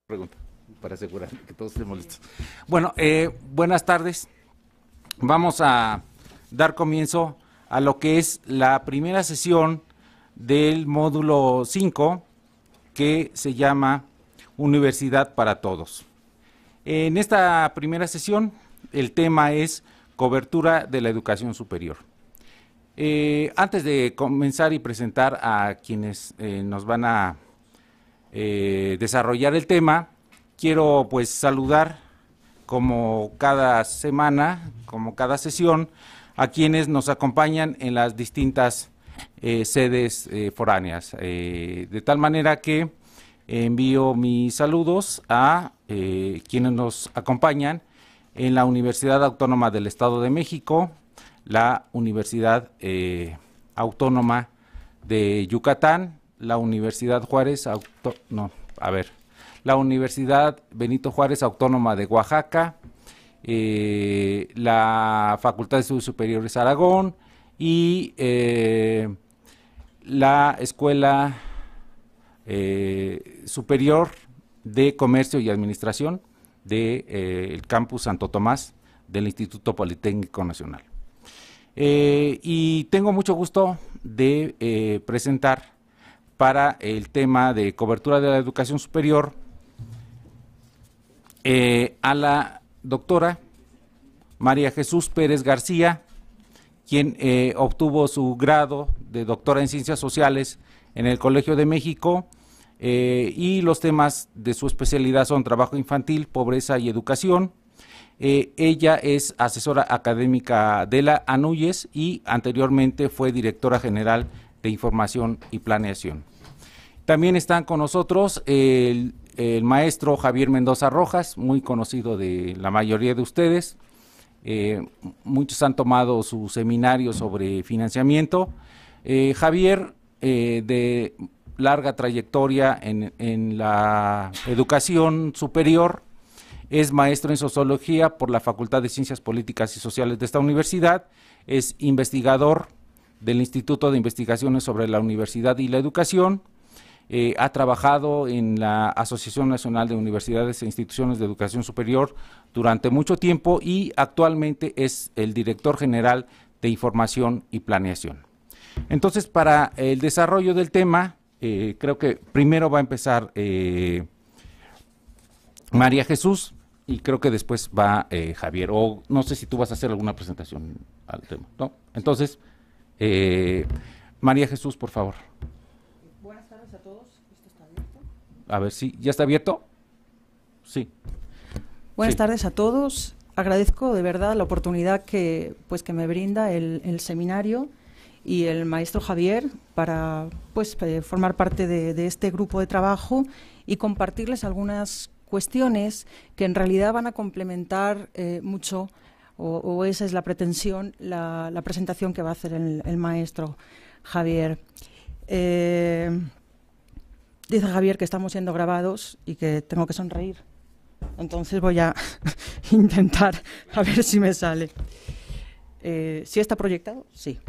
Pregunta, para asegurar que todos estemos listos. Bueno, buenas tardes. Vamos a dar comienzo a lo que es la primera sesión del módulo 5, que se llama Universidad para Todos. En esta primera sesión, el tema es cobertura de la educación superior. Antes de comenzar y presentar a quienes nos van a desarrollar el tema, quiero pues saludar como cada semana, como cada sesión, a quienes nos acompañan en las distintas sedes foráneas, de tal manera que envío mis saludos a quienes nos acompañan en la Universidad Autónoma del Estado de México, la Universidad Autónoma de Yucatán, la Universidad la Universidad Benito Juárez Autónoma de Oaxaca, la Facultad de Estudios Superiores Aragón y la Escuela Superior de Comercio y Administración del Campus Santo Tomás del Instituto Politécnico Nacional. Y tengo mucho gusto de presentar para el tema de cobertura de la educación superior a la doctora María Jesús Pérez García, quien obtuvo su grado de doctora en Ciencias Sociales en el Colegio de México, y los temas de su especialidad son trabajo infantil, pobreza y educación. Ella es asesora académica de la ANUYES y anteriormente fue directora general de Información y Planeación. También están con nosotros el maestro Javier Mendoza Rojas, muy conocido de la mayoría de ustedes. Muchos han tomado su seminario sobre financiamiento. Javier, de larga trayectoria en la educación superior, es maestro en Sociología por la Facultad de Ciencias Políticas y Sociales de esta universidad, es investigador del Instituto de Investigaciones sobre la Universidad y la Educación, ha trabajado en la Asociación Nacional de Universidades e Instituciones de Educación Superior durante mucho tiempo y actualmente es el director general de Información y Planeación. Entonces, para el desarrollo del tema, creo que primero va a empezar María Jesús y creo que después va Javier, o no sé si tú vas a hacer alguna presentación al tema, ¿no? Entonces, María Jesús, por favor. Buenas tardes a todos. ¿Esto está abierto? A ver si ya está abierto. Sí. Buenas tardes a todos. Agradezco de verdad la oportunidad que me brinda el seminario y el maestro Javier para formar parte de este grupo de trabajo y compartirles algunas cuestiones que en realidad van a complementar mucho, o esa es la pretensión, la presentación que va a hacer el maestro Javier. Dice Javier que estamos siendo grabados y que tengo que sonreír. Entonces voy a intentar a ver si me sale. ¿Sí está proyectado? Sí.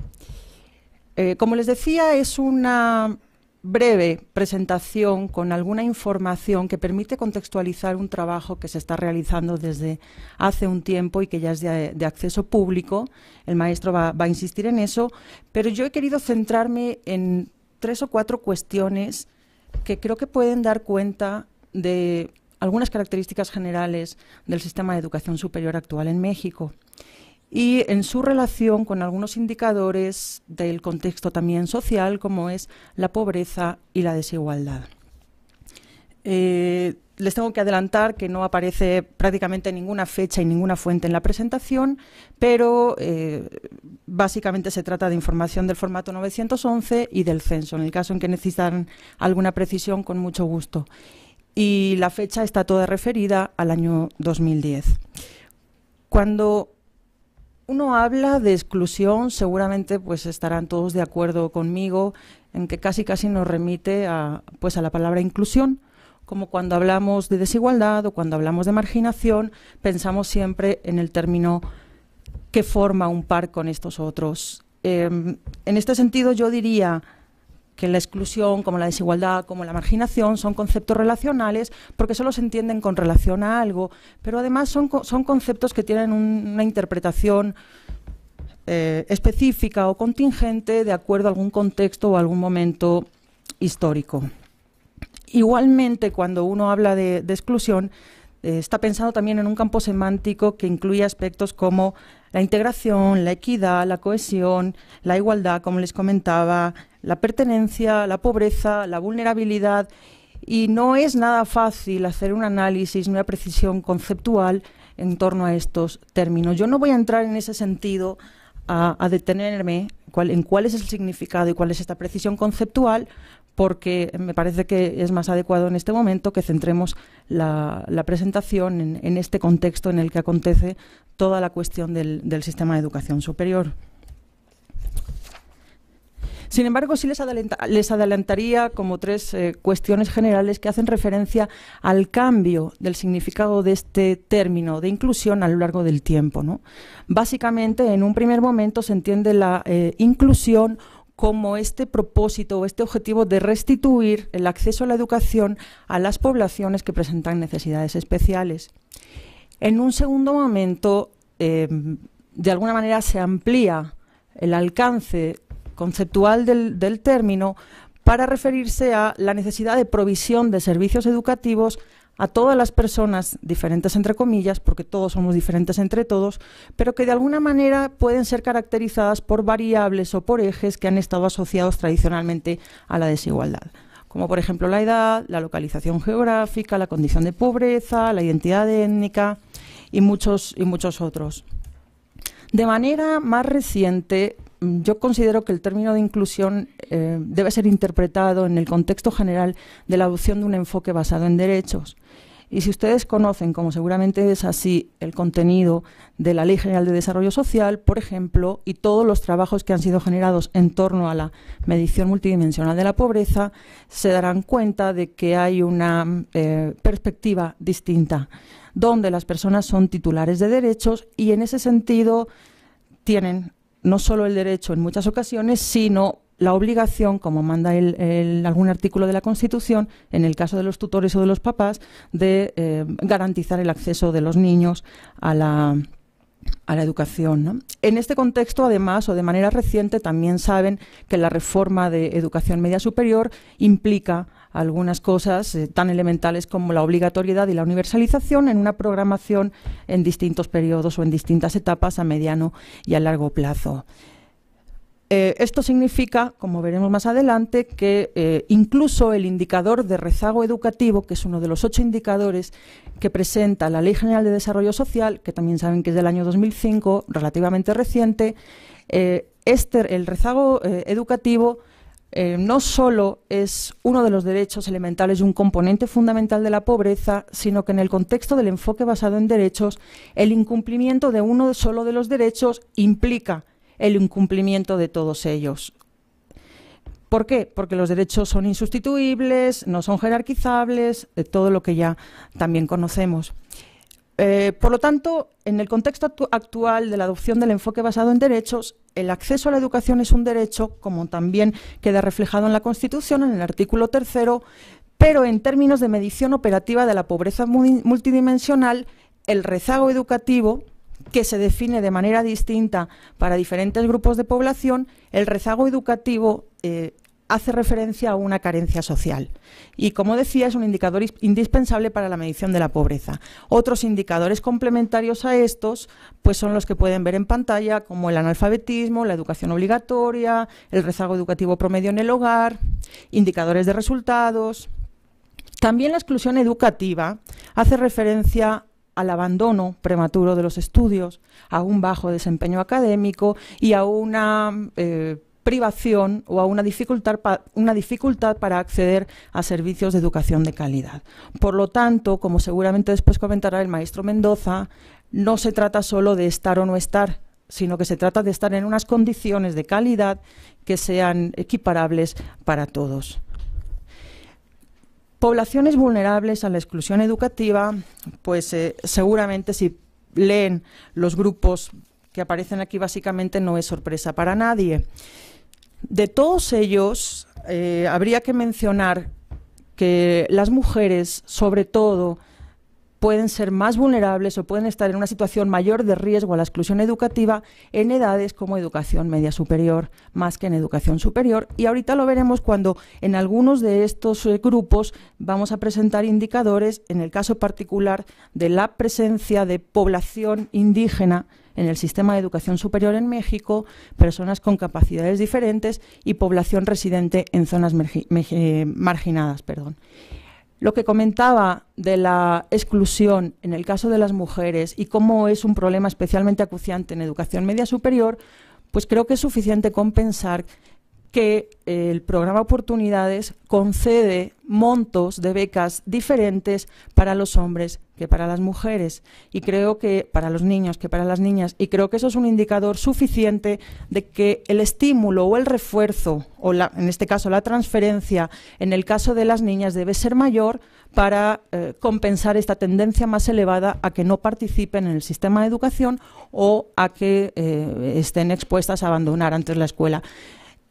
Como les decía, es una breve presentación con alguna información que permite contextualizar un trabajo que se está realizando desde hace un tiempo y que ya es de acceso público. El maestro va a insistir en eso, pero yo he querido centrarme en 3 o 4 cuestiones que creo que pueden dar cuenta de algunas características generales del sistema de educación superior actual en México y en su relación con algunos indicadores del contexto también social, como es la pobreza y la desigualdad. Les tengo que adelantar que no aparece prácticamente ninguna fecha y ninguna fuente en la presentación, pero básicamente se trata de información del formato 911 y del censo, en el caso en que necesitan alguna precisión, con mucho gusto. Y la fecha está toda referida al año 2010. Cuando uno habla de exclusión, seguramente estarán todos de acuerdo conmigo en que casi nos remite a la palabra inclusión, como cuando hablamos de desigualdad o cuando hablamos de marginación, pensamos siempre en el término que forma un par con estos otros. En este sentido, yo diría que la exclusión, como la desigualdad, como la marginación, son conceptos relacionales porque solo se entienden con relación a algo, pero además son conceptos que tienen una interpretación específica o contingente de acuerdo a algún contexto o algún momento histórico. Igualmente, cuando uno habla de exclusión, está pensado también en un campo semántico que incluye aspectos como la integración, la equidad, la cohesión, la igualdad, como les comentaba, la pertenencia, la pobreza, la vulnerabilidad, y no es nada fácil hacer un análisis, una precisión conceptual en torno a estos términos. Yo no voy a entrar en ese sentido a detenerme en cuál es el significado y cuál es esta precisión conceptual, porque me parece que es más adecuado en este momento que centremos la presentación en este contexto en el que acontece toda la cuestión del sistema de educación superior. Sin embargo, sí les adelantaría como tres cuestiones generales que hacen referencia al cambio del significado de este término de inclusión a lo largo del tiempo, ¿no? Básicamente, en un primer momento se entiende la inclusión como este propósito o este objetivo de restituir el acceso a la educación a las poblaciones que presentan necesidades especiales. En un segundo momento, de alguna manera se amplía el alcance conceptual del término para referirse a la necesidad de provisión de servicios educativos a todas las personas, diferentes entre comillas, porque todos somos diferentes entre todos, pero que de alguna manera pueden ser caracterizadas por variables o por ejes que han estado asociados tradicionalmente a la desigualdad, como por ejemplo la edad, la localización geográfica, la condición de pobreza, la identidad étnica y muchos otros. De manera más reciente, yo considero que el término de inclusión debe ser interpretado en el contexto general de la adopción de un enfoque basado en derechos. Y si ustedes conocen, como seguramente es así, el contenido de la Ley General de Desarrollo Social, por ejemplo, y todos los trabajos que han sido generados en torno a la medición multidimensional de la pobreza, se darán cuenta de que hay una perspectiva distinta, donde las personas son titulares de derechos y en ese sentido tienen no solo el derecho en muchas ocasiones, sino la obligación, como manda algún artículo de la Constitución, en el caso de los tutores o de los papás, de garantizar el acceso de los niños a la educación, ¿no? En este contexto, además, o de manera reciente, también saben que la reforma de educación media superior implica algunas cosas tan elementales como la obligatoriedad y la universalización en una programación en distintos periodos o en distintas etapas a mediano y a largo plazo. Esto significa, como veremos más adelante, que incluso el indicador de rezago educativo, que es uno de los 8 indicadores que presenta la Ley General de Desarrollo Social, que también saben que es del año 2005, relativamente reciente, el rezago educativo no solo es uno de los derechos elementales y un componente fundamental de la pobreza, sino que en el contexto del enfoque basado en derechos, el incumplimiento de uno solo de los derechos implica el incumplimiento de todos ellos. ¿Por qué? Porque los derechos son insustituibles, no son jerarquizables, todo lo que ya también conocemos. Por lo tanto, en el contexto actual de la adopción del enfoque basado en derechos, el acceso a la educación es un derecho, como también queda reflejado en la Constitución, en el artículo 3º, pero en términos de medición operativa de la pobreza multidimensional, el rezago educativo, que se define de manera distinta para diferentes grupos de población, el rezago educativo hace referencia a una carencia social. Y, como decía, es un indicador indispensable para la medición de la pobreza. Otros indicadores complementarios a estos pues son los que pueden ver en pantalla, como el analfabetismo, la educación obligatoria, el rezago educativo promedio en el hogar, indicadores de resultados. También la exclusión educativa hace referencia al abandono prematuro de los estudios, a un bajo desempeño académico y a una privación o a una dificultad para acceder a servicios de educación de calidad. Por lo tanto, como seguramente después comentará el maestro Mendoza, no se trata solo de estar o no estar, sino que se trata de estar en unas condiciones de calidad que sean equiparables para todos. Poblaciones vulnerables a la exclusión educativa, pues seguramente si leen los grupos que aparecen aquí básicamente no es sorpresa para nadie. De todos ellos, habría que mencionar que las mujeres, sobre todo, pueden ser más vulnerables o pueden estar en una situación mayor de riesgo a la exclusión educativa en edades como educación media superior, más que en educación superior. Y ahorita lo veremos cuando en algunos de estos grupos vamos a presentar indicadores, en el caso particular de la presencia de población indígena en el sistema de educación superior en México, personas con capacidades diferentes y población residente en zonas marginadas. Lo que comentaba de la exclusión en el caso de las mujeres y cómo es un problema especialmente acuciante en educación media superior, pues creo que es suficiente con pensar que el programa Oportunidades concede montos de becas diferentes para los hombres que para las mujeres, y creo que para los niños que para las niñas, y creo que eso es un indicador suficiente de que el estímulo o el refuerzo, o en este caso la transferencia, en el caso de las niñas debe ser mayor para compensar esta tendencia más elevada a que no participen en el sistema de educación o a que estén expuestas a abandonar antes la escuela.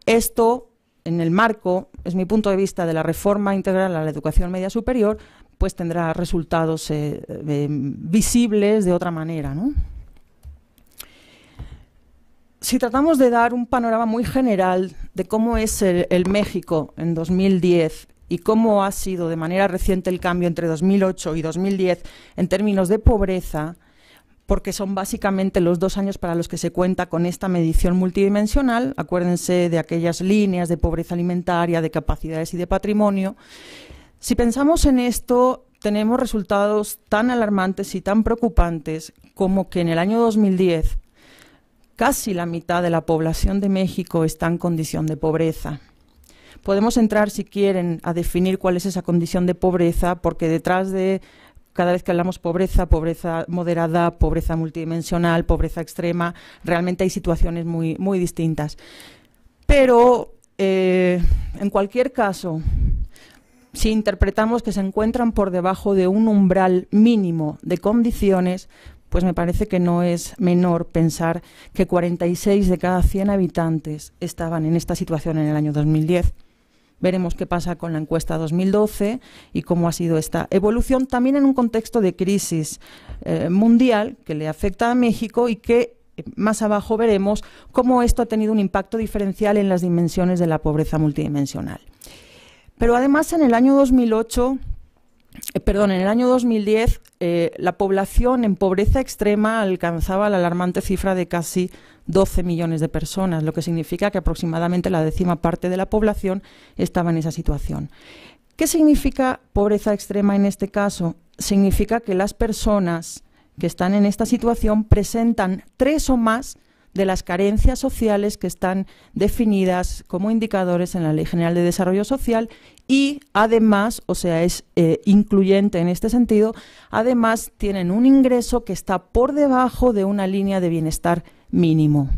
Esto, en el marco, es mi punto de vista, de la reforma integral a la educación media superior, pues tendrá resultados visibles de otra manera, ¿no? Si tratamos de dar un panorama muy general de cómo es el México en 2010 y cómo ha sido de manera reciente el cambio entre 2008 y 2010 en términos de pobreza, porque son básicamente los 2 años para los que se cuenta con esta medición multidimensional. Acuérdense de aquellas líneas de pobreza alimentaria, de capacidades y de patrimonio. Si pensamos en esto, tenemos resultados tan alarmantes y tan preocupantes como que en el año 2010 casi la mitad de la población de México está en condición de pobreza. Podemos entrar, si quieren, a definir cuál es esa condición de pobreza, porque detrás de cada vez que hablamos pobreza, pobreza moderada, pobreza multidimensional, pobreza extrema, realmente hay situaciones muy, muy distintas. Pero, en cualquier caso, si interpretamos que se encuentran por debajo de un umbral mínimo de condiciones, pues me parece que no es menor pensar que 46 de cada 100 habitantes estaban en esta situación en el año 2010. Veremos qué pasa con la encuesta 2012 y cómo ha sido esta evolución, también en un contexto de crisis mundial que le afecta a México y que más abajo veremos cómo esto ha tenido un impacto diferencial en las dimensiones de la pobreza multidimensional. Pero además en el año 2010 la población en pobreza extrema alcanzaba la alarmante cifra de casi 12 millones de personas, lo que significa que aproximadamente la 10ª parte de la población estaba en esa situación. ¿Qué significa pobreza extrema en este caso? Significa que las personas que están en esta situación presentan 3 o más de las carencias sociales que están definidas como indicadores en la Ley General de Desarrollo Social y además, o sea, es incluyente en este sentido, además tienen un ingreso que está por debajo de una línea de bienestar mínimo.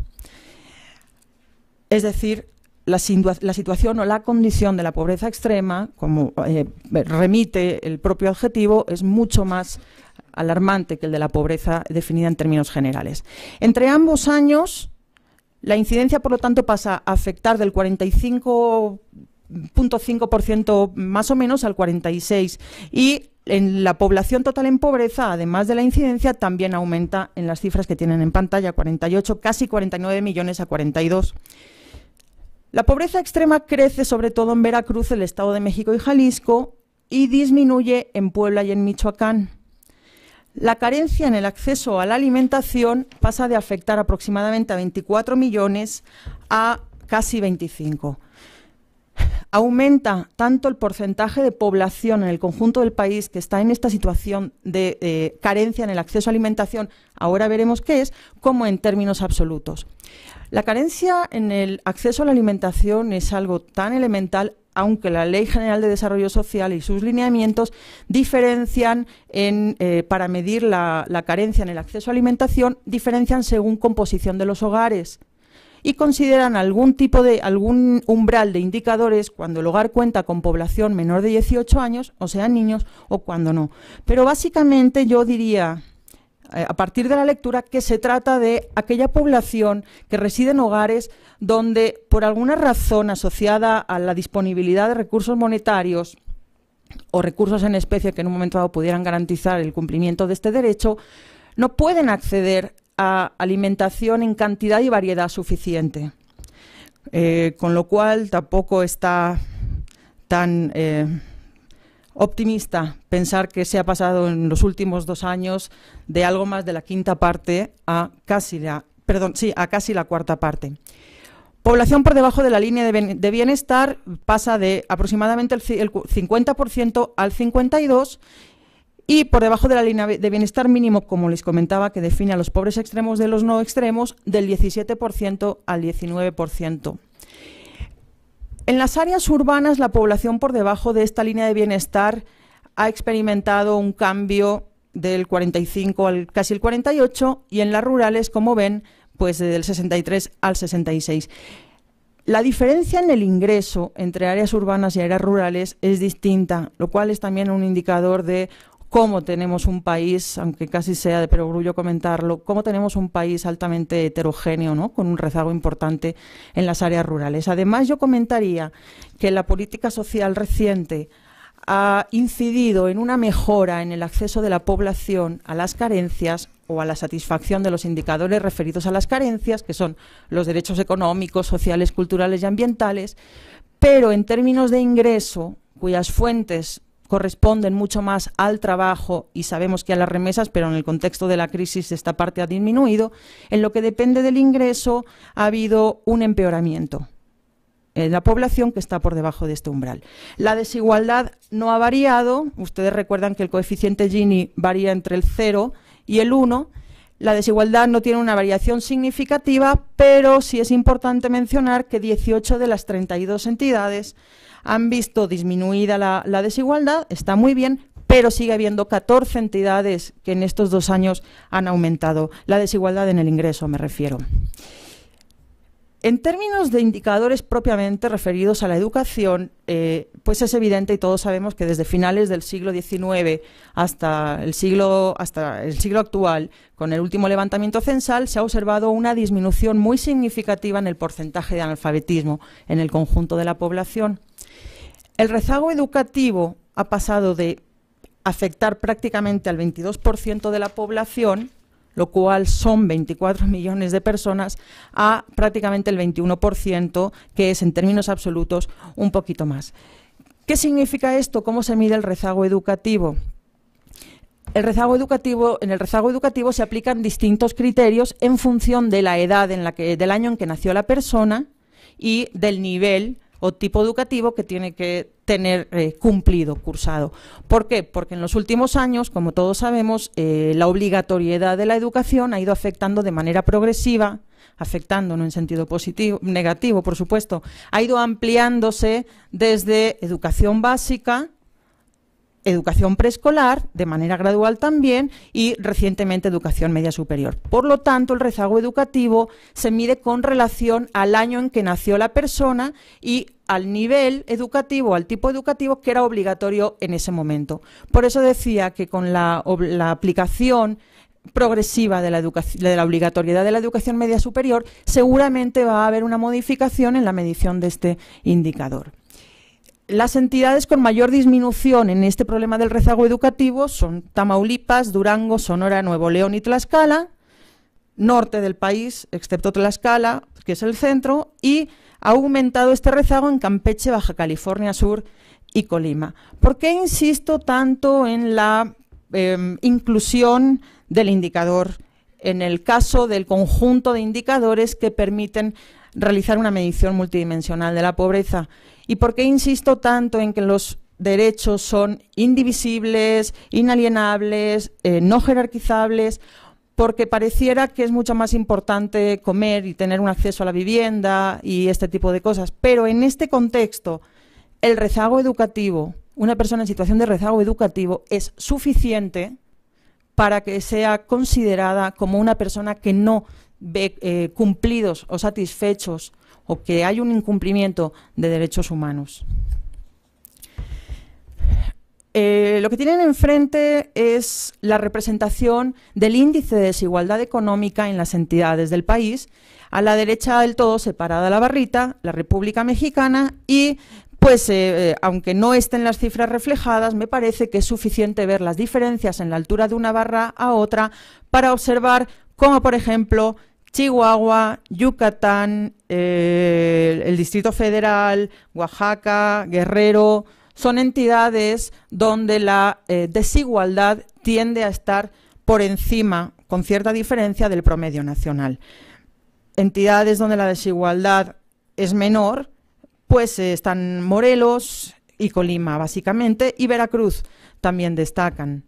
Es decir, la situación o la condición de la pobreza extrema, como remite el propio adjetivo, es mucho más alarmante que el de la pobreza definida en términos generales. Entre ambos años, la incidencia, por lo tanto, pasa a afectar del 45,5% más o menos al 46%, y en la población total en pobreza, además de la incidencia, también aumenta en las cifras que tienen en pantalla, 48, casi 49 millones a 42. La pobreza extrema crece sobre todo en Veracruz, el Estado de México y Jalisco, y disminuye en Puebla y en Michoacán. La carencia en el acceso a la alimentación pasa de afectar aproximadamente a 24 millones a casi 25. Aumenta tanto el porcentaje de población en el conjunto del país que está en esta situación de carencia en el acceso a alimentación, ahora veremos qué es, como en términos absolutos. La carencia en el acceso a la alimentación es algo tan elemental, aunque la Ley General de Desarrollo Social y sus lineamientos diferencian para medir la carencia en el acceso a alimentación, diferencian según composición de los hogares y consideran algún umbral de indicadores cuando el hogar cuenta con población menor de 18 años, o sea, niños, o cuando no. Pero básicamente yo diría, a partir de la lectura, que se trata de aquella población que reside en hogares donde, por alguna razón asociada a la disponibilidad de recursos monetarios o recursos en especie que en un momento dado pudieran garantizar el cumplimiento de este derecho, no pueden acceder a alimentación en cantidad y variedad suficiente. Con lo cual tampoco está tan optimista pensar que se ha pasado en los últimos 2 años de algo más de la quinta parte a casi la cuarta parte. Población por debajo de la línea de bienestar pasa de aproximadamente el 50% al 52%, y por debajo de la línea de bienestar mínimo, como les comentaba, que define a los pobres extremos de los no extremos, del 17% al 19%. En las áreas urbanas, la población por debajo de esta línea de bienestar ha experimentado un cambio del 45 al casi el 48, y en las rurales, como ven, pues del 63 al 66. La diferencia en el ingreso entre áreas urbanas y áreas rurales es distinta, lo cual es también un indicador de cómo tenemos un país, aunque casi sea de perogrullo comentarlo, cómo tenemos un país altamente heterogéneo, ¿no?, con un rezago importante en las áreas rurales. Además, yo comentaría que la política social reciente ha incidido en una mejora en el acceso de la población a las carencias o a la satisfacción de los indicadores referidos a las carencias, que son los derechos económicos, sociales, culturales y ambientales, pero en términos de ingreso, cuyas fuentes corresponden mucho más al trabajo y sabemos que a las remesas, pero en el contexto de la crisis esta parte ha disminuido, en lo que depende del ingreso ha habido un empeoramiento en la población que está por debajo de este umbral. La desigualdad no ha variado. Ustedes recuerdan que el coeficiente Gini varía entre el 0 y el 1. La desigualdad no tiene una variación significativa, pero sí es importante mencionar que 18 de las 32 entidades han visto disminuida la desigualdad. Está muy bien, pero sigue habiendo 14 entidades que en estos 2 años han aumentado la desigualdad en el ingreso, me refiero. En términos de indicadores propiamente referidos a la educación, pues es evidente y todos sabemos que desde finales del siglo XIX hasta el siglo actual, con el último levantamiento censal, se ha observado una disminución muy significativa en el porcentaje de analfabetismo en el conjunto de la población. El rezago educativo ha pasado de afectar prácticamente al 22% de la población, lo cual son 24 millones de personas, a prácticamente el 21%, que es en términos absolutos un poquito más. ¿Qué significa esto? ¿Cómo se mide el rezago educativo? En el rezago educativo se aplican distintos criterios en función de la edad del año en que nació la persona y del nivel o tipo educativo que tiene que tener cursado. ¿Por qué? Porque en los últimos años, como todos sabemos, la obligatoriedad de la educación ha ido afectando de manera progresiva, afectando no en sentido positivo, negativo, por supuesto, ha ido ampliándose desde educación básica, educación preescolar, de manera gradual también, y recientemente educación media superior. Por lo tanto, el rezago educativo se mide con relación al año en que nació la persona y al nivel educativo, al tipo educativo que era obligatorio en ese momento. Por eso decía que con la aplicación progresiva de la obligatoriedad de la educación media superior, seguramente va a haber una modificación en la medición de este indicador. Las entidades con mayor disminución en este problema del rezago educativo son Tamaulipas, Durango, Sonora, Nuevo León y Tlaxcala, norte del país, excepto Tlaxcala, que es el centro, y ha aumentado este rezago en Campeche, Baja California Sur y Colima. ¿Por qué insisto tanto en la inclusión del indicador en el caso del conjunto de indicadores que permiten realizar una medición multidimensional de la pobreza? ¿Y por qué insisto tanto en que los derechos son indivisibles, inalienables, no jerarquizables? Porque pareciera que es mucho más importante comer y tener un acceso a la vivienda y este tipo de cosas. Pero en este contexto, el rezago educativo, una persona en situación de rezago educativo, es suficiente para que sea considerada como una persona que no ve cumplidos o satisfechos o que hay un incumplimiento de derechos humanos. Lo que tienen enfrente es la representación del índice de desigualdad económica en las entidades del país. A la derecha del todo, separada la barrita, la República Mexicana, y pues aunque no estén las cifras reflejadas, me parece que es suficiente ver las diferencias en la altura de una barra a otra para observar cómo, por ejemplo, Chihuahua, Yucatán, el Distrito Federal, Oaxaca, Guerrero, son entidades donde la desigualdad tiende a estar por encima, con cierta diferencia, del promedio nacional. Entidades donde la desigualdad es menor, pues están Morelos y Colima, básicamente, y Veracruz también destacan.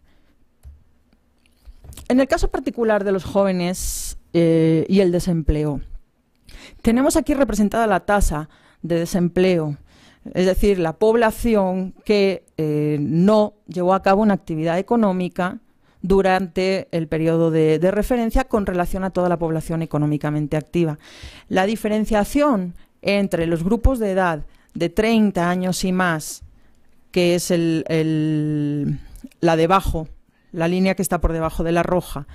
En el caso particular de los jóvenes y el desempleo, tenemos aquí representada la tasa de desempleo, es decir, la población que no llevó a cabo una actividad económica durante el periodo de referencia con relación a toda la población económicamente activa. La diferenciación entre los grupos de edad de 30 años y más, que es la debajo, la línea que está por debajo de la roja,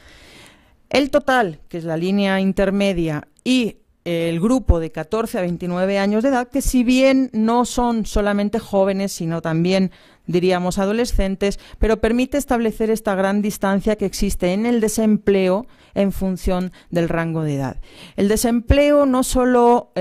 el total, que es la línea intermedia, y el grupo de 14 a 29 años de edad, que si bien no son solamente jóvenes, sino también, diríamos, adolescentes, pero permite establecer esta gran distancia que existe en el desempleo en función del rango de edad. El desempleo no solo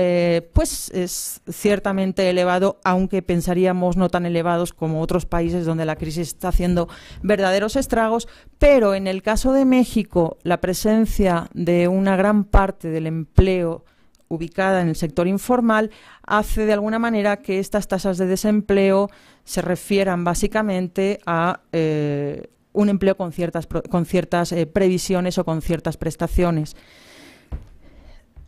pues es ciertamente elevado, aunque pensaríamos no tan elevados como otros países donde la crisis está haciendo verdaderos estragos, pero en el caso de México, la presencia de una gran parte del empleo ubicada en el sector informal hace de alguna manera que estas tasas de desempleo se refieran básicamente a un empleo con ciertas previsiones o con ciertas prestaciones.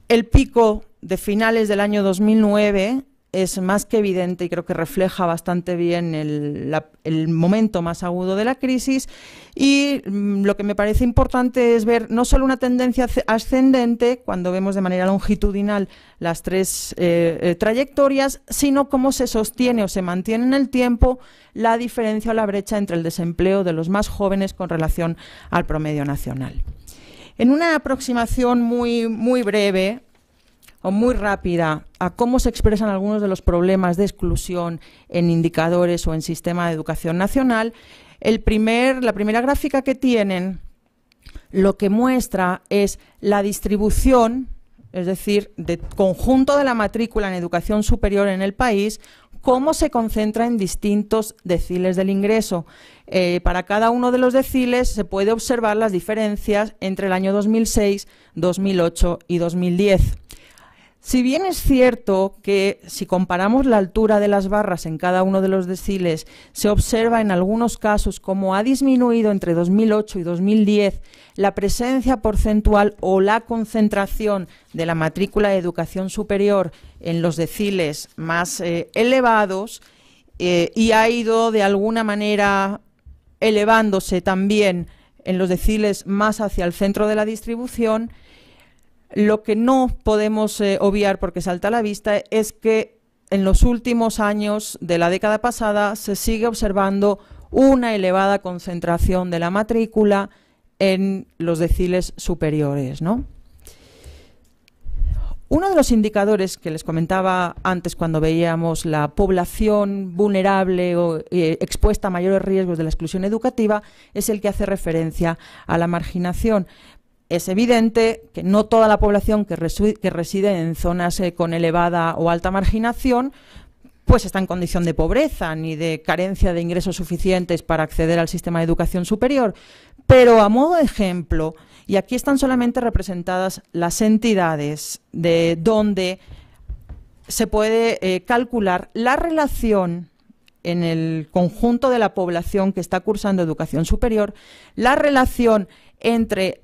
El pico de finales del año 2009 es más que evidente y creo que refleja bastante bien el momento más agudo de la crisis, y lo que me parece importante es ver no solo una tendencia ascendente cuando vemos de manera longitudinal las tres trayectorias, sino cómo se sostiene o se mantiene en el tiempo la diferencia o la brecha entre el desempleo de los más jóvenes con relación al promedio nacional. En una aproximación muy breve o muy rápida a cómo se expresan algunos de los problemas de exclusión en indicadores o en sistema de educación nacional, la primera gráfica que tienen lo que muestra es la distribución, es decir, del conjunto de la matrícula en educación superior en el país, cómo se concentra en distintos deciles del ingreso. Para cada uno de los deciles se puede observar las diferencias entre el año 2006, 2008 y 2010. Si bien es cierto que si comparamos la altura de las barras en cada uno de los deciles, se observa en algunos casos cómo ha disminuido entre 2008 y 2010 la presencia porcentual o la concentración de la matrícula de educación superior en los deciles más elevados, y ha ido de alguna manera elevándose también en los deciles más hacia el centro de la distribución, lo que no podemos obviar porque salta a la vista es que en los últimos años de la década pasada se sigue observando una elevada concentración de la matrícula en los deciles superiores, ¿no? Uno de los indicadores que les comentaba antes cuando veíamos la población vulnerable o expuesta a mayores riesgos de la exclusión educativa es el que hace referencia a la marginación. Es evidente que no toda la población que reside en zonas con elevada o alta marginación pues está en condición de pobreza ni de carencia de ingresos suficientes para acceder al sistema de educación superior. Pero a modo de ejemplo, y aquí están solamente representadas las entidades de donde se puede calcular la relación en el conjunto de la población que está cursando educación superior, la relación entre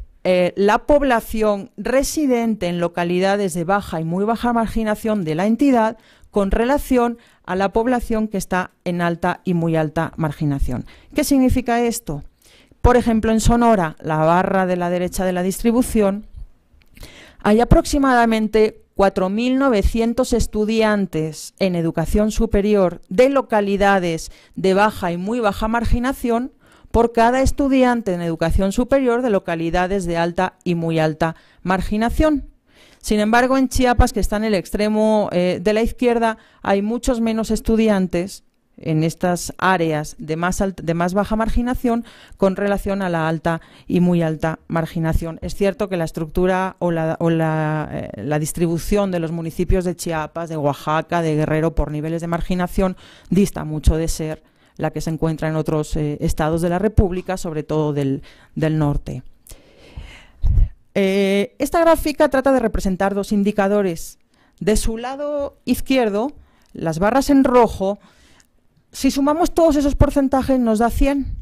la población residente en localidades de baja y muy baja marginación de la entidad con relación a la población que está en alta y muy alta marginación. ¿Qué significa esto? Por ejemplo, en Sonora, la barra de la derecha de la distribución, hay aproximadamente 4.900 estudiantes en educación superior de localidades de baja y muy baja marginación por cada estudiante en educación superior de localidades de alta y muy alta marginación. Sin embargo, en Chiapas, que está en el extremo de la izquierda, hay muchos menos estudiantes en estas áreas de más baja marginación con relación a la alta y muy alta marginación. Es cierto que la estructura o la distribución de los municipios de Chiapas, de Oaxaca, de Guerrero por niveles de marginación dista mucho de ser la que se encuentra en otros estados de la República, sobre todo del norte. Esta gráfica trata de representar dos indicadores. De su lado izquierdo, las barras en rojo, si sumamos todos esos porcentajes nos da 100.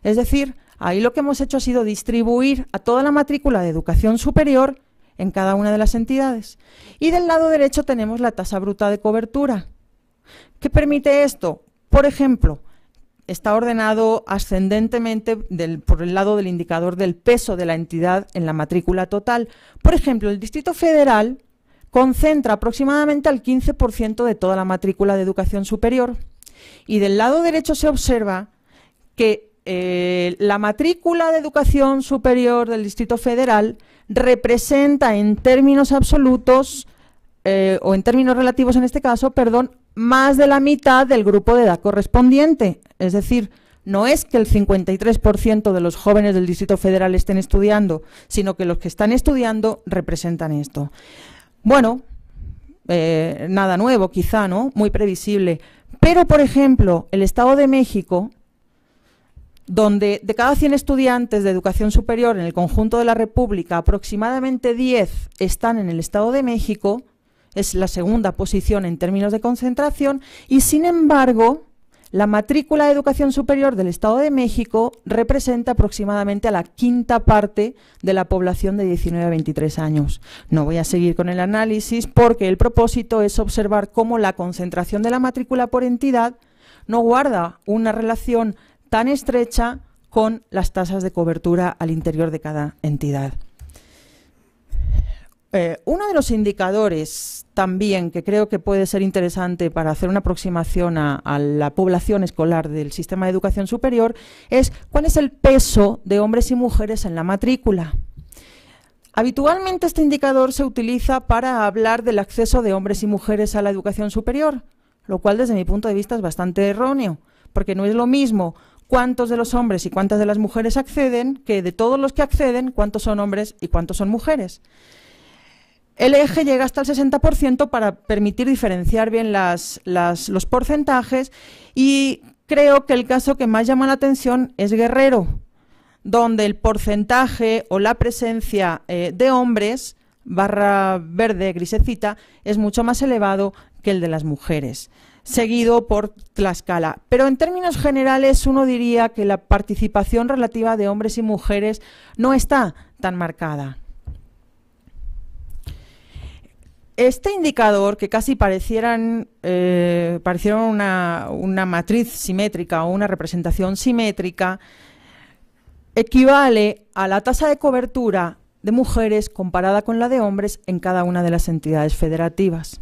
Es decir, ahí lo que hemos hecho ha sido distribuir a toda la matrícula de educación superior en cada una de las entidades. Y del lado derecho tenemos la tasa bruta de cobertura. ¿Qué permite esto? Por ejemplo, está ordenado ascendentemente por el lado del indicador del peso de la entidad en la matrícula total. Por ejemplo, el Distrito Federal concentra aproximadamente al 15% de toda la matrícula de educación superior. Y del lado derecho se observa que la matrícula de educación superior del Distrito Federal representa en términos absolutos, o en términos relativos en este caso, perdón, más de la mitad del grupo de edad correspondiente. Es decir, no es que el 53% de los jóvenes del Distrito Federal estén estudiando, sino que los que están estudiando representan esto. Bueno, nada nuevo quizá, ¿no? Muy previsible. Pero, por ejemplo, el Estado de México, donde de cada 100 estudiantes de educación superior en el conjunto de la República, aproximadamente 10 están en el Estado de México, es la segunda posición en términos de concentración, y sin embargo, la matrícula de educación superior del Estado de México representa aproximadamente a la quinta parte de la población de 19 a 23 años. No voy a seguir con el análisis porque el propósito es observar cómo la concentración de la matrícula por entidad no guarda una relación tan estrecha con las tasas de cobertura al interior de cada entidad. Uno de los indicadores también que creo que puede ser interesante para hacer una aproximación a la población escolar del sistema de educación superior es cuál es el peso de hombres y mujeres en la matrícula. Habitualmente este indicador se utiliza para hablar del acceso de hombres y mujeres a la educación superior, lo cual desde mi punto de vista es bastante erróneo, porque no es lo mismo cuántos de los hombres y cuántas de las mujeres acceden que de todos los que acceden cuántos son hombres y cuántos son mujeres. El eje llega hasta el 60% para permitir diferenciar bien los porcentajes, y creo que el caso que más llama la atención es Guerrero, donde el porcentaje o la presencia de hombres, barra verde grisecita, es mucho más elevado que el de las mujeres, seguido por Tlaxcala. Pero en términos generales uno diría que la participación relativa de hombres y mujeres no está tan marcada. Este indicador, que casi parecieron una matriz simétrica o una representación simétrica, equivale a la tasa de cobertura de mujeres comparada con la de hombres en cada una de las entidades federativas.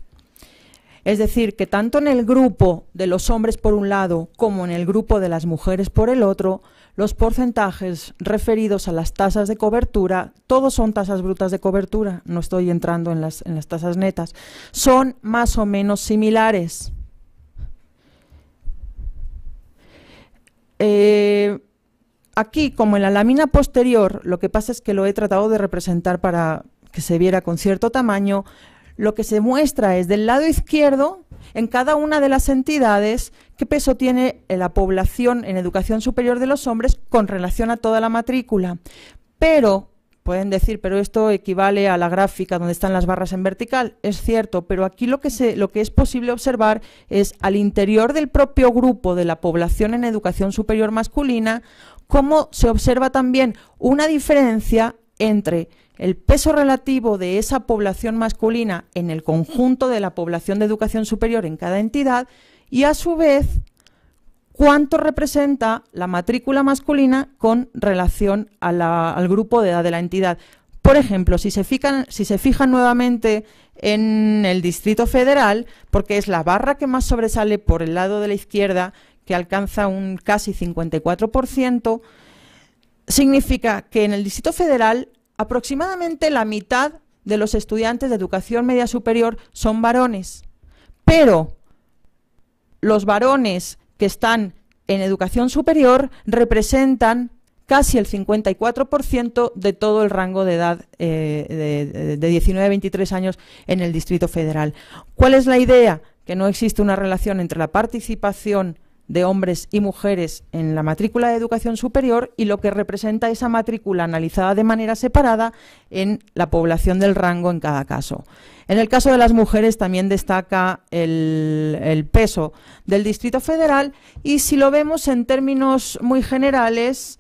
Es decir, que tanto en el grupo de los hombres por un lado como en el grupo de las mujeres por el otro, los porcentajes referidos a las tasas de cobertura, todos son tasas brutas de cobertura, no estoy entrando en las tasas netas, son más o menos similares. Aquí, como en la lámina posterior, lo que pasa es que lo he tratado de representar para que se viera con cierto tamaño. Lo que se muestra es del lado izquierdo, en cada una de las entidades, qué peso tiene la población en educación superior de los hombres con relación a toda la matrícula. Pero, pueden decir, pero esto equivale a la gráfica donde están las barras en vertical. Es cierto, pero aquí lo que es posible observar es al interior del propio grupo de la población en educación superior masculina, cómo se observa también una diferencia entre el peso relativo de esa población masculina en el conjunto de la población de educación superior en cada entidad y, a su vez, cuánto representa la matrícula masculina con relación a al grupo de edad de la entidad. Por ejemplo, si se fijan nuevamente en el Distrito Federal, porque es la barra que más sobresale por el lado de la izquierda, que alcanza un casi 54%, significa que en el Distrito Federal aproximadamente la mitad de los estudiantes de educación media superior son varones, pero los varones que están en educación superior representan casi el 54% de todo el rango de edad de 19 a 23 años en el Distrito Federal. ¿Cuál es la idea? Que no existe una relación entre la participación de hombres y mujeres en la matrícula de educación superior y lo que representa esa matrícula analizada de manera separada en la población del rango en cada caso. En el caso de las mujeres también destaca el peso del Distrito Federal, y si lo vemos en términos muy generales,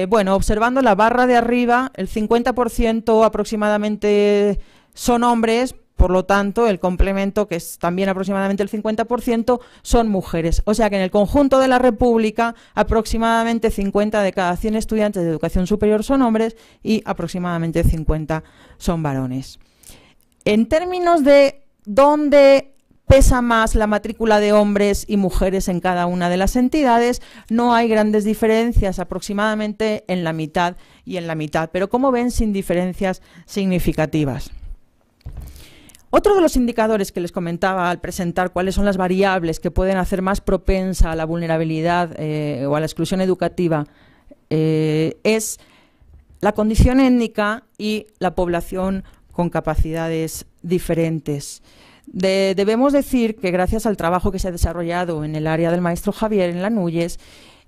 bueno, observando la barra de arriba, el 50% aproximadamente son hombres. Por lo tanto, el complemento, que es también aproximadamente el 50%, son mujeres. O sea que en el conjunto de la República, aproximadamente 50 de cada 100 estudiantes de educación superior son hombres y aproximadamente 50 son varones. En términos de dónde pesa más la matrícula de hombres y mujeres en cada una de las entidades, no hay grandes diferencias, aproximadamente en la mitad y en la mitad, pero como ven, sin diferencias significativas. Otro de los indicadores que les comentaba al presentar cuáles son las variables que pueden hacer más propensa a la vulnerabilidad o a la exclusión educativa es la condición étnica y la población con capacidades diferentes. Debemos decir que gracias al trabajo que se ha desarrollado en el área del maestro Javier en la Nuyes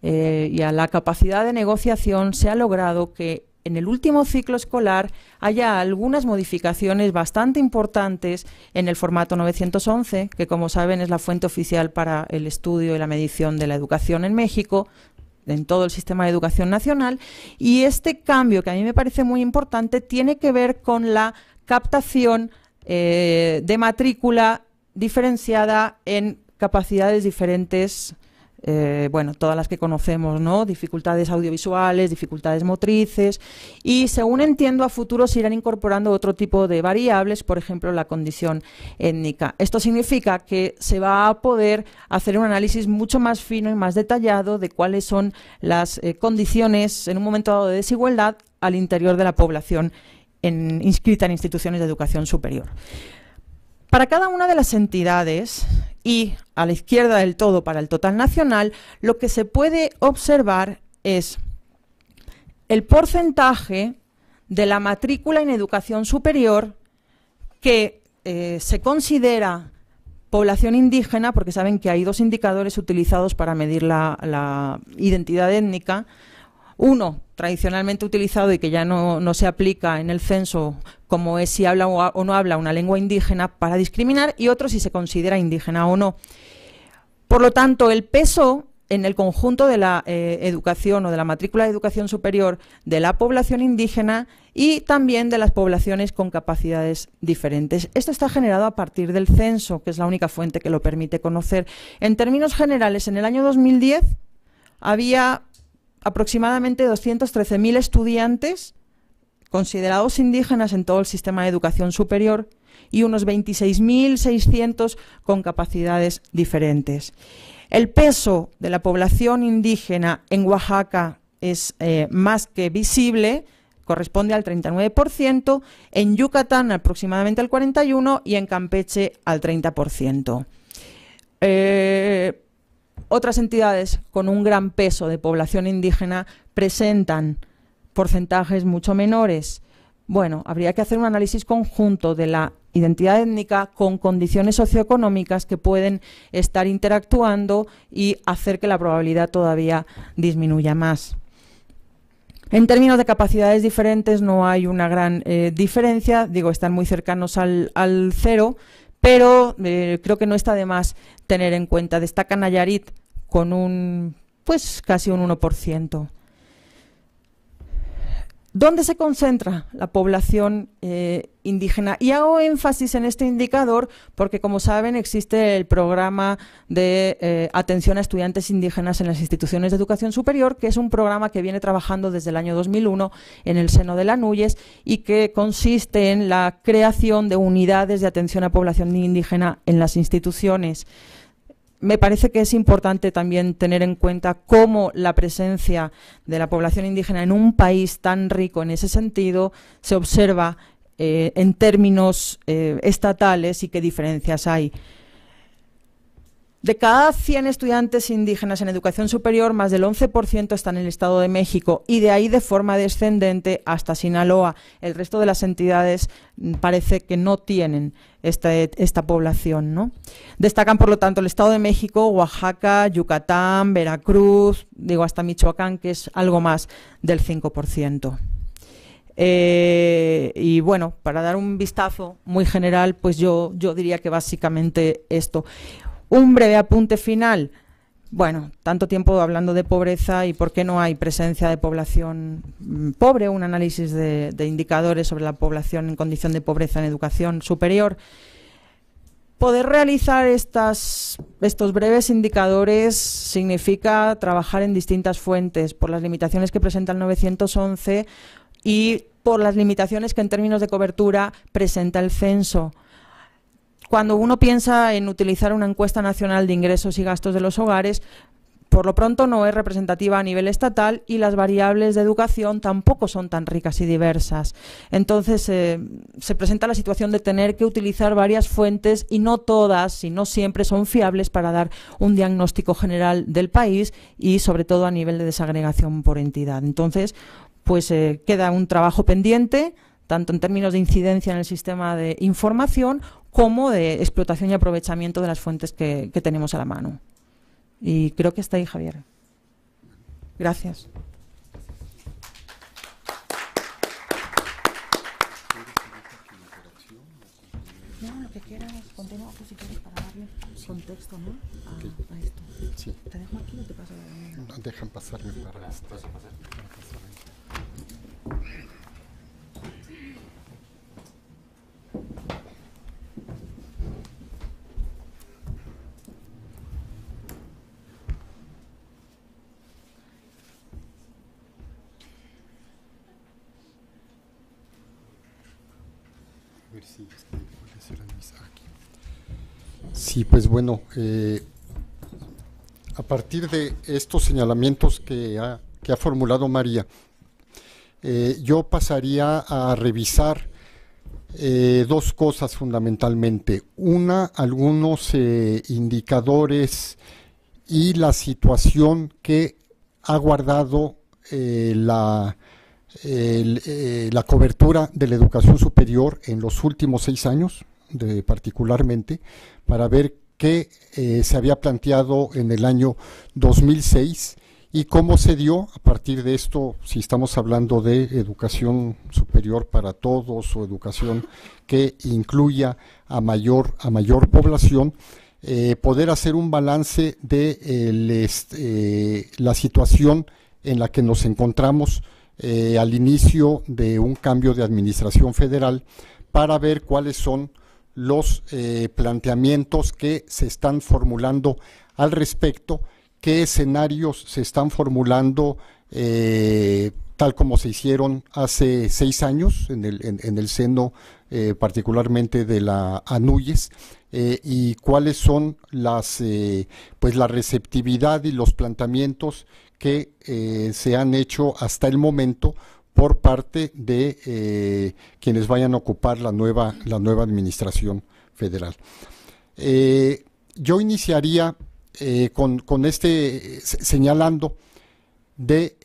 y a la capacidad de negociación, se ha logrado que en el último ciclo escolar haya algunas modificaciones bastante importantes en el formato 911, que como saben es la fuente oficial para el estudio y la medición de la educación en México, en todo el sistema de educación nacional, y este cambio, que a mí me parece muy importante, tiene que ver con la captación de matrícula diferenciada en capacidades diferentes. Bueno, todas las que conocemos, ¿no? Dificultades audiovisuales, dificultades motrices, y según entiendo a futuro se irán incorporando otro tipo de variables, por ejemplo la condición étnica. Esto significa que se va a poder hacer un análisis mucho más fino y más detallado de cuáles son las condiciones en un momento dado de desigualdad al interior de la población inscrita en instituciones de educación superior. Para cada una de las entidades y a la izquierda del todo para el total nacional, lo que se puede observar es el porcentaje de la matrícula en educación superior que se considera población indígena, porque saben que hay dos indicadores utilizados para medir la identidad étnica. Uno, tradicionalmente utilizado y que ya no se aplica en el censo, como es si habla o no habla una lengua indígena para discriminar, y otro si se considera indígena o no. Por lo tanto, el peso en el conjunto de la educación o de la matrícula de educación superior de la población indígena y también de las poblaciones con capacidades diferentes. Esto está generado a partir del censo, que es la única fuente que lo permite conocer. En términos generales, en el año 2010 había aproximadamente 213.000 estudiantes considerados indígenas en todo el sistema de educación superior y unos 26.600 con capacidades diferentes. El peso de la población indígena en Oaxaca es más que visible, corresponde al 39%, en Yucatán aproximadamente al 41% y en Campeche al 30%. Otras entidades con un gran peso de población indígena presentan porcentajes mucho menores. Bueno, habría que hacer un análisis conjunto de la identidad étnica con condiciones socioeconómicas que pueden estar interactuando y hacer que la probabilidad todavía disminuya más. En términos de capacidades diferentes no hay una gran diferencia, digo, están muy cercanos al cero, pero creo que no está de más tener en cuenta. Destaca Nayarit con casi un 1%. ¿Dónde se concentra la población indígena? Y hago énfasis en este indicador porque, como saben, existe el programa de atención a estudiantes indígenas en las instituciones de educación superior, que es un programa que viene trabajando desde el año 2001 en el seno de la NUYES y que consiste en la creación de unidades de atención a población indígena en las instituciones. Me parece que es importante también tener en cuenta cómo la presencia de la población indígena en un país tan rico en ese sentido se observa en términos estatales y qué diferencias hay. De cada 100 estudiantes indígenas en educación superior, más del 11% están en el Estado de México y de ahí de forma descendente hasta Sinaloa. El resto de las entidades parece que no tienen esta población, ¿no? Destacan, por lo tanto, el Estado de México, Oaxaca, Yucatán, Veracruz, digo hasta Michoacán, que es algo más del 5%. Y bueno, para dar un vistazo muy general, pues yo diría que básicamente esto. Un breve apunte final. Bueno, tanto tiempo hablando de pobreza y por qué no hay presencia de población pobre, un análisis de indicadores sobre la población en condición de pobreza en educación superior. Poder realizar estos breves indicadores significa trabajar en distintas fuentes por las limitaciones que presenta el 911 y por las limitaciones que en términos de cobertura presenta el censo. Cuando uno piensa en utilizar una encuesta nacional de ingresos y gastos de los hogares, por lo pronto no es representativa a nivel estatal y las variables de educación tampoco son tan ricas y diversas. Entonces se presenta la situación de tener que utilizar varias fuentes y no todas y no siempre son fiables para dar un diagnóstico general del país y sobre todo a nivel de desagregación por entidad. Entonces, pues queda un trabajo pendiente, tanto en términos de incidencia en el sistema de información como de explotación y aprovechamiento de las fuentes que tenemos a la mano. Y creo que está ahí, Javier. Gracias. No, lo que quieras, continúa si quieres para darle contexto, ¿no? A esto. Sí. ¿Te dejo aquí o te paso de la... No, dejan pasarme para esto. A ver si sí, pues bueno, a partir de estos señalamientos que ha formulado María, yo pasaría a revisar dos cosas fundamentalmente. Una, algunos indicadores y la situación que ha guardado la cobertura de la educación superior en los últimos 6 años, particularmente, para ver qué se había planteado en el año 2006 y cómo se dio a partir de esto, si estamos hablando de educación superior para todos o educación que incluya a mayor población, poder hacer un balance de la situación en la que nos encontramos al inicio de un cambio de administración federal, para ver cuáles son los planteamientos que se están formulando al respecto, qué escenarios se están formulando tal como se hicieron hace 6 años en el seno particularmente de la ANUYES, y cuáles son la receptividad y los planteamientos que se han hecho hasta el momento por parte de quienes vayan a ocupar la nueva administración federal. Yo iniciaría con señalando de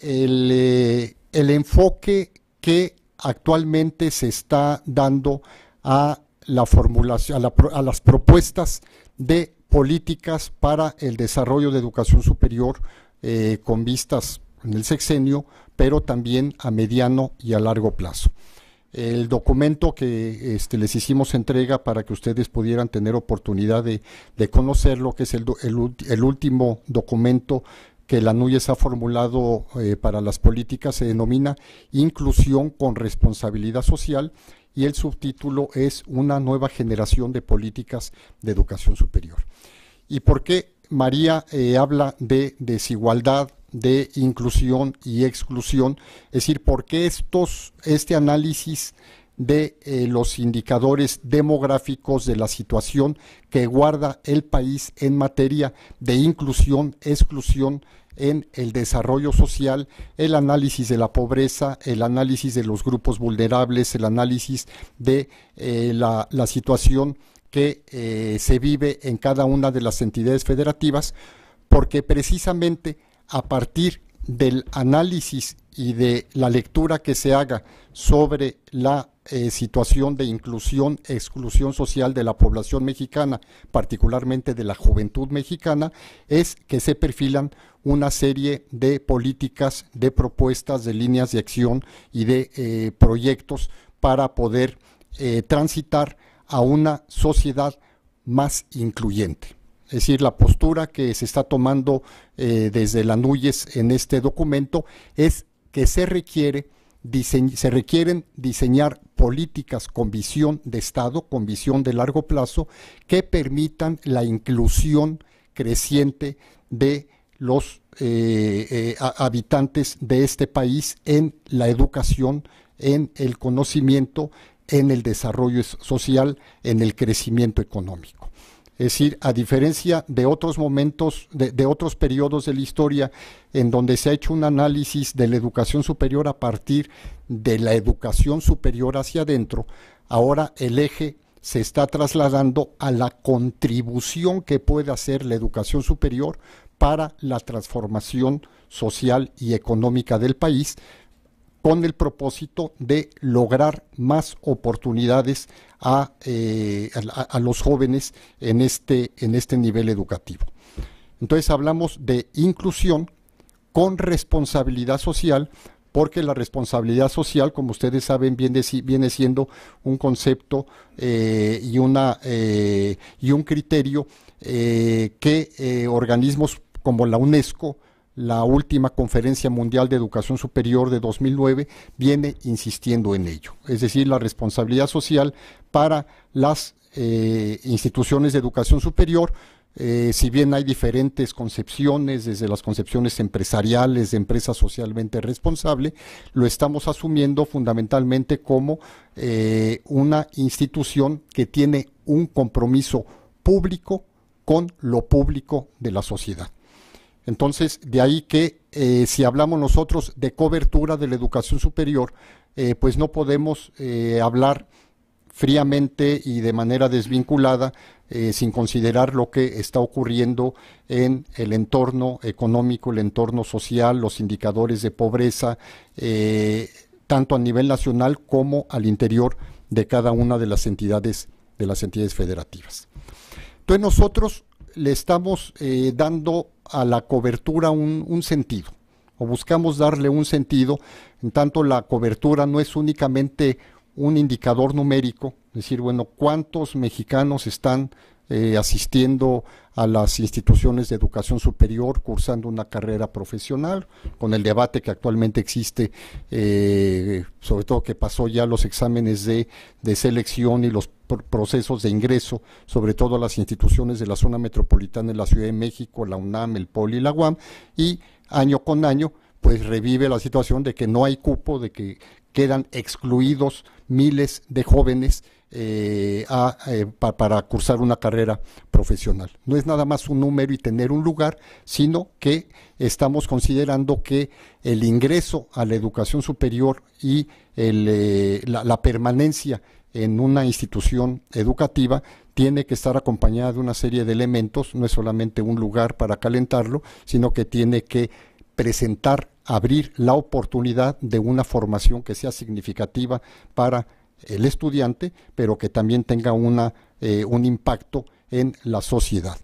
el enfoque que actualmente se está dando a la formulación, a las propuestas de políticas para el desarrollo de educación superior con vistas en el sexenio, pero también a mediano y a largo plazo. El documento que les hicimos entrega para que ustedes pudieran tener oportunidad de conocerlo, que es el último documento que la NUYES ha formulado para las políticas se denomina Inclusión con Responsabilidad Social, y el subtítulo es Una nueva generación de políticas de educación superior. ¿Y por qué María habla de desigualdad, de inclusión y exclusión? Es decir, ¿por qué este análisis de los indicadores demográficos de la situación que guarda el país en materia de inclusión, exclusión en el desarrollo social, el análisis de la pobreza, el análisis de los grupos vulnerables, el análisis de la situación que se vive en cada una de las entidades federativas? Porque precisamente a partir del análisis y de la lectura que se haga sobre la situación de inclusión, exclusión social de la población mexicana, particularmente de la juventud mexicana, es que se perfilan una serie de políticas, de propuestas, de líneas de acción y de proyectos para poder transitar a una sociedad más incluyente. Es decir, la postura que se está tomando desde la NUYES en este documento es que se requieren diseñar políticas con visión de Estado, con visión de largo plazo, que permitan la inclusión creciente de los habitantes de este país en la educación, en el conocimiento, en el desarrollo social, en el crecimiento económico. Es decir, a diferencia de otros momentos, de otros periodos de la historia en donde se ha hecho un análisis de la educación superior a partir de la educación superior hacia adentro, ahora el eje se está trasladando a la contribución que puede hacer la educación superior para la transformación social y económica del país, con el propósito de lograr más oportunidades a los jóvenes en este nivel educativo. Entonces hablamos de inclusión con responsabilidad social, porque la responsabilidad social, como ustedes saben, viene siendo un concepto y un criterio que organismos como la UNESCO, la última Conferencia Mundial de Educación Superior de 2009, viene insistiendo en ello. Es decir, la responsabilidad social para las instituciones de educación superior, si bien hay diferentes concepciones, desde las concepciones empresariales, de empresa socialmente responsable, lo estamos asumiendo fundamentalmente como una institución que tiene un compromiso público con lo público de la sociedad. Entonces, de ahí que si hablamos nosotros de cobertura de la educación superior, pues no podemos hablar fríamente y de manera desvinculada, sin considerar lo que está ocurriendo en el entorno económico, el entorno social, los indicadores de pobreza, tanto a nivel nacional como al interior de cada una de las entidades federativas. Entonces nosotros le estamos dando a la cobertura un sentido, o buscamos darle un sentido, en tanto la cobertura no es únicamente un indicador numérico, es decir, bueno, cuántos mexicanos están asistiendo a las instituciones de educación superior, cursando una carrera profesional, con el debate que actualmente existe, sobre todo que pasó ya los exámenes de selección y los procesos de ingreso, sobre todo a las instituciones de la zona metropolitana de la Ciudad de México, la UNAM, el POLI y la UAM, y año con año pues revive la situación de que no hay cupo, de que quedan excluidos miles de jóvenes para cursar una carrera profesional. No es nada más un número y tener un lugar, sino que estamos considerando que el ingreso a la educación superior y la permanencia en una institución educativa tiene que estar acompañada de una serie de elementos, no es solamente un lugar para calentarlo, sino que tiene que presentar, abrir la oportunidad de una formación que sea significativa para el estudiante, pero que también tenga un impacto en la sociedad.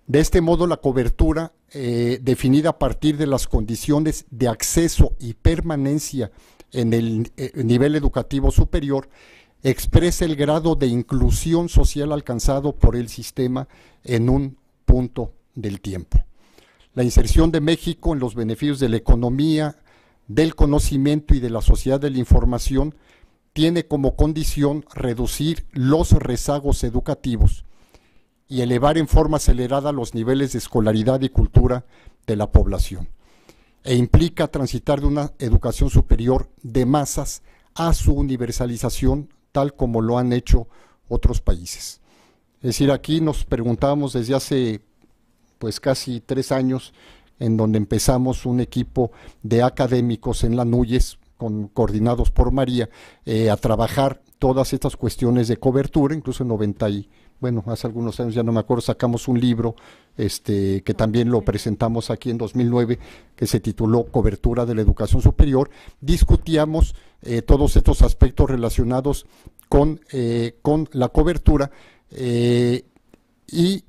De este modo, la cobertura, definida a partir de las condiciones de acceso y permanencia en el nivel educativo superior, expresa el grado de inclusión social alcanzado por el sistema en un punto del tiempo. la inserción de México en los beneficios de la economía, del conocimiento y de la sociedad de la información tiene como condición reducir los rezagos educativos y elevar en forma acelerada los niveles de escolaridad y cultura de la población, e implica transitar de una educación superior de masas a su universalización, tal como lo han hecho otros países. Es decir, aquí nos preguntábamos desde hace pues casi 3 años, en donde empezamos un equipo de académicos en la NUYES, coordinados por María, a trabajar todas estas cuestiones de cobertura, incluso en hace algunos años, ya no me acuerdo, sacamos un libro que también lo presentamos aquí en 2009, que se tituló Cobertura de la Educación Superior. Discutíamos todos estos aspectos relacionados con la cobertura y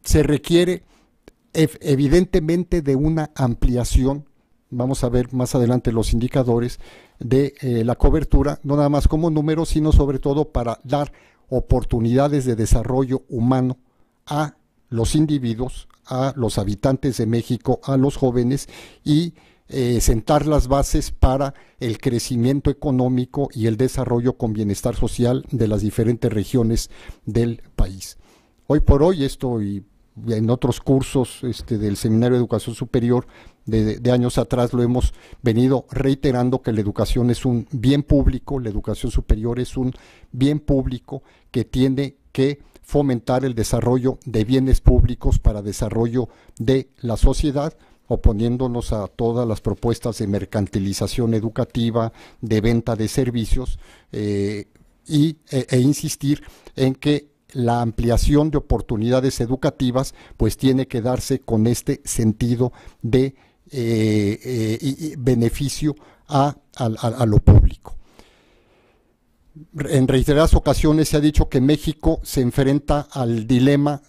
se requiere evidentemente de una ampliación. Vamos a ver más adelante los indicadores de la cobertura, no nada más como número, sino sobre todo para dar oportunidades de desarrollo humano a los individuos, a los habitantes de México, a los jóvenes, y sentar las bases para el crecimiento económico y el desarrollo con bienestar social de las diferentes regiones del país. Hoy por hoy, esto y en otros cursos del Seminario de Educación Superior de años atrás lo hemos venido reiterando, que la educación es un bien público, la educación superior es un bien público que tiene que fomentar el desarrollo de bienes públicos para desarrollo de la sociedad, oponiéndonos a todas las propuestas de mercantilización educativa, de venta de servicios, e insistir en que la ampliación de oportunidades educativas pues tiene que darse con este sentido de beneficio a lo público. En reiteradas ocasiones se ha dicho que México se enfrenta al dilema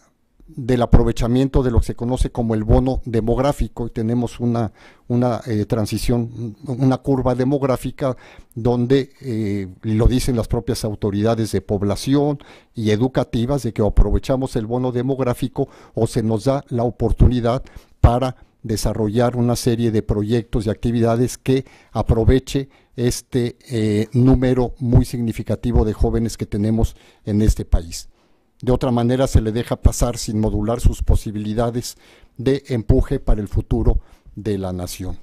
del aprovechamiento de lo que se conoce como el bono demográfico, y tenemos una transición, una curva demográfica donde lo dicen las propias autoridades de población y educativas, de que aprovechamos el bono demográfico o se nos da la oportunidad para desarrollar una serie de proyectos y actividades que aproveche este número muy significativo de jóvenes que tenemos en este país. De otra manera se le deja pasar sin modular sus posibilidades de empuje para el futuro de la nación.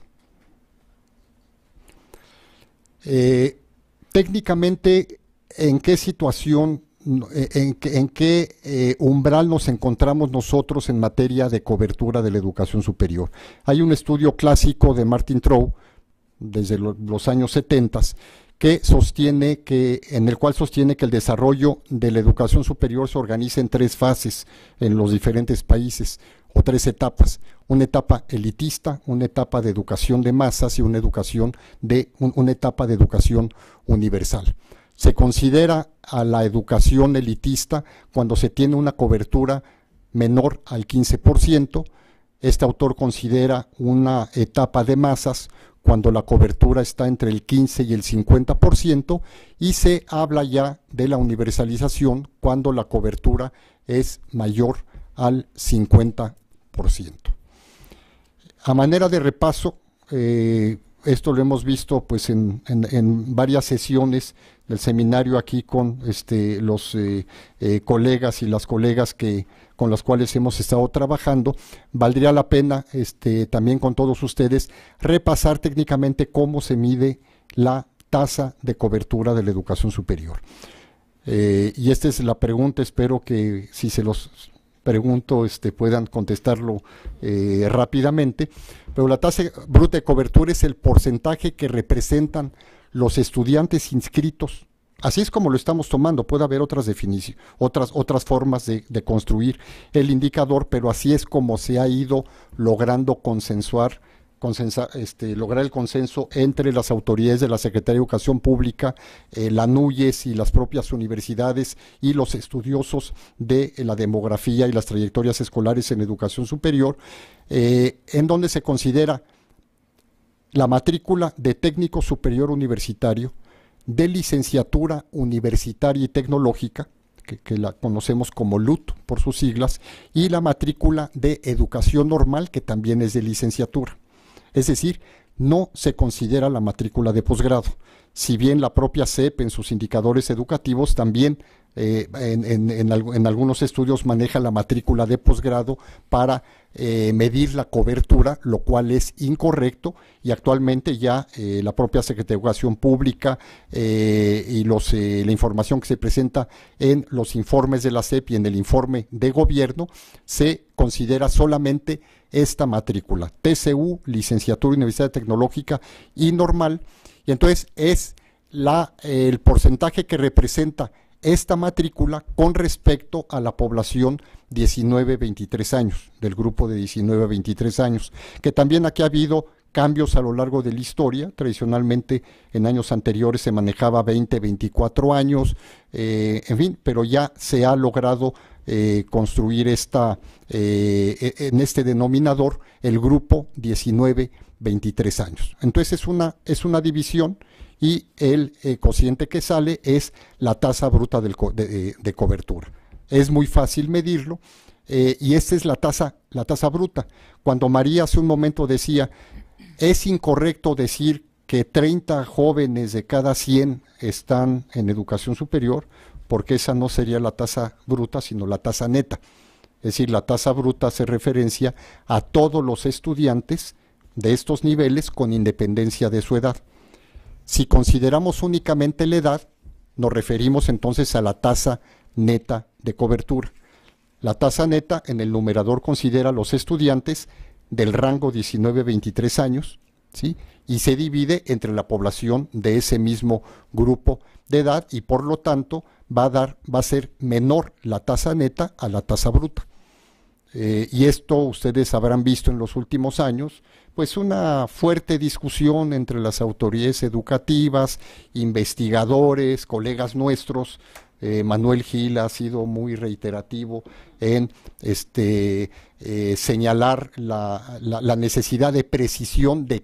Técnicamente, ¿en qué situación, en qué umbral nos encontramos nosotros en materia de cobertura de la educación superior? Hay un estudio clásico de Martin Trow, desde los años 70, en el cual sostiene que el desarrollo de la educación superior se organiza en 3 fases en los diferentes países, o 3 etapas: una etapa elitista, una etapa de educación de masas y una etapa de educación universal. Se considera a la educación elitista cuando se tiene una cobertura menor al 15%. Este autor considera una etapa de masas cuando la cobertura está entre el 15 y el 50%, y se habla ya de la universalización cuando la cobertura es mayor al 50%. A manera de repaso, esto lo hemos visto pues en varias sesiones del seminario aquí con los colegas y las colegas con las cuales hemos estado trabajando. Valdría la pena también con todos ustedes repasar técnicamente cómo se mide la tasa de cobertura de la educación superior. Y esta es la pregunta, espero que si se los pregunto puedan contestarlo rápidamente, pero la tasa bruta de cobertura es el porcentaje que representan los estudiantes inscritos. Así es como lo estamos tomando. Puede haber otras definiciones, otras formas de construir el indicador, pero así es como se ha ido logrando lograr el consenso entre las autoridades de la Secretaría de Educación Pública, la NUYES y las propias universidades y los estudiosos de la demografía y las trayectorias escolares en educación superior, en donde se considera la matrícula de técnico superior universitario, de licenciatura universitaria y tecnológica, que la conocemos como LUT por sus siglas, y la matrícula de educación normal, que también es de licenciatura. Es decir, no se considera la matrícula de posgrado, si bien la propia SEP en sus indicadores educativos también en algunos estudios maneja la matrícula de posgrado para medir la cobertura, lo cual es incorrecto, y actualmente ya la propia Secretaría de Educación Pública y la información que se presenta en los informes de la SEP y en el informe de gobierno se considera solamente esta matrícula, TCU, Licenciatura Universidad Tecnológica y Normal, y entonces es el porcentaje que representa esta matrícula con respecto a la población 19-23 años, del grupo de 19-23 años, que también aquí ha habido cambios a lo largo de la historia. Tradicionalmente en años anteriores se manejaba 20-24 años, en fin, pero ya se ha logrado construir en este denominador el grupo 19-23 años. Entonces es una división, y el cociente que sale es la tasa bruta de cobertura. Es muy fácil medirlo, y esta es la tasa bruta. Cuando María hace un momento decía, es incorrecto decir que 30 jóvenes de cada 100 están en educación superior, porque esa no sería la tasa bruta, sino la tasa neta. Es decir, la tasa bruta hace referencia a todos los estudiantes de estos niveles con independencia de su edad. Si consideramos únicamente la edad, nos referimos entonces a la tasa neta de cobertura. La tasa neta en el numerador considera los estudiantes del rango 19-23 años, ¿sí? Y se divide entre la población de ese mismo grupo de edad, y por lo tanto va a ser menor la tasa neta a la tasa bruta. Y esto ustedes habrán visto en los últimos años, pues una fuerte discusión entre las autoridades educativas, investigadores, colegas nuestros. Manuel Gil ha sido muy reiterativo en señalar la necesidad de precisión de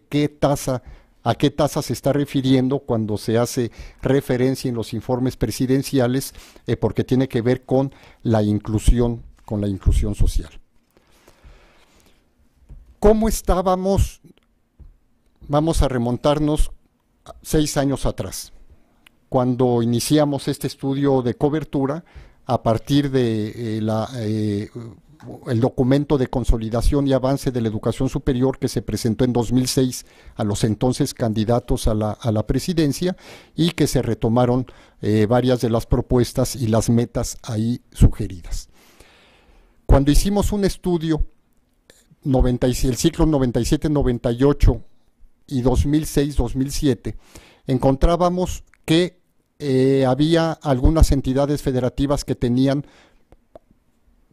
a qué tasa se está refiriendo cuando se hace referencia en los informes presidenciales, porque tiene que ver con la inclusión social. ¿Cómo estábamos? Vamos a remontarnos 6 años atrás, cuando iniciamos este estudio de cobertura a partir de el documento de consolidación y avance de la educación superior que se presentó en 2006 a los entonces candidatos a la presidencia, y que se retomaron varias de las propuestas y las metas ahí sugeridas. Cuando hicimos un estudio, el ciclo 97-98 y 2006-2007, encontrábamos que había algunas entidades federativas que tenían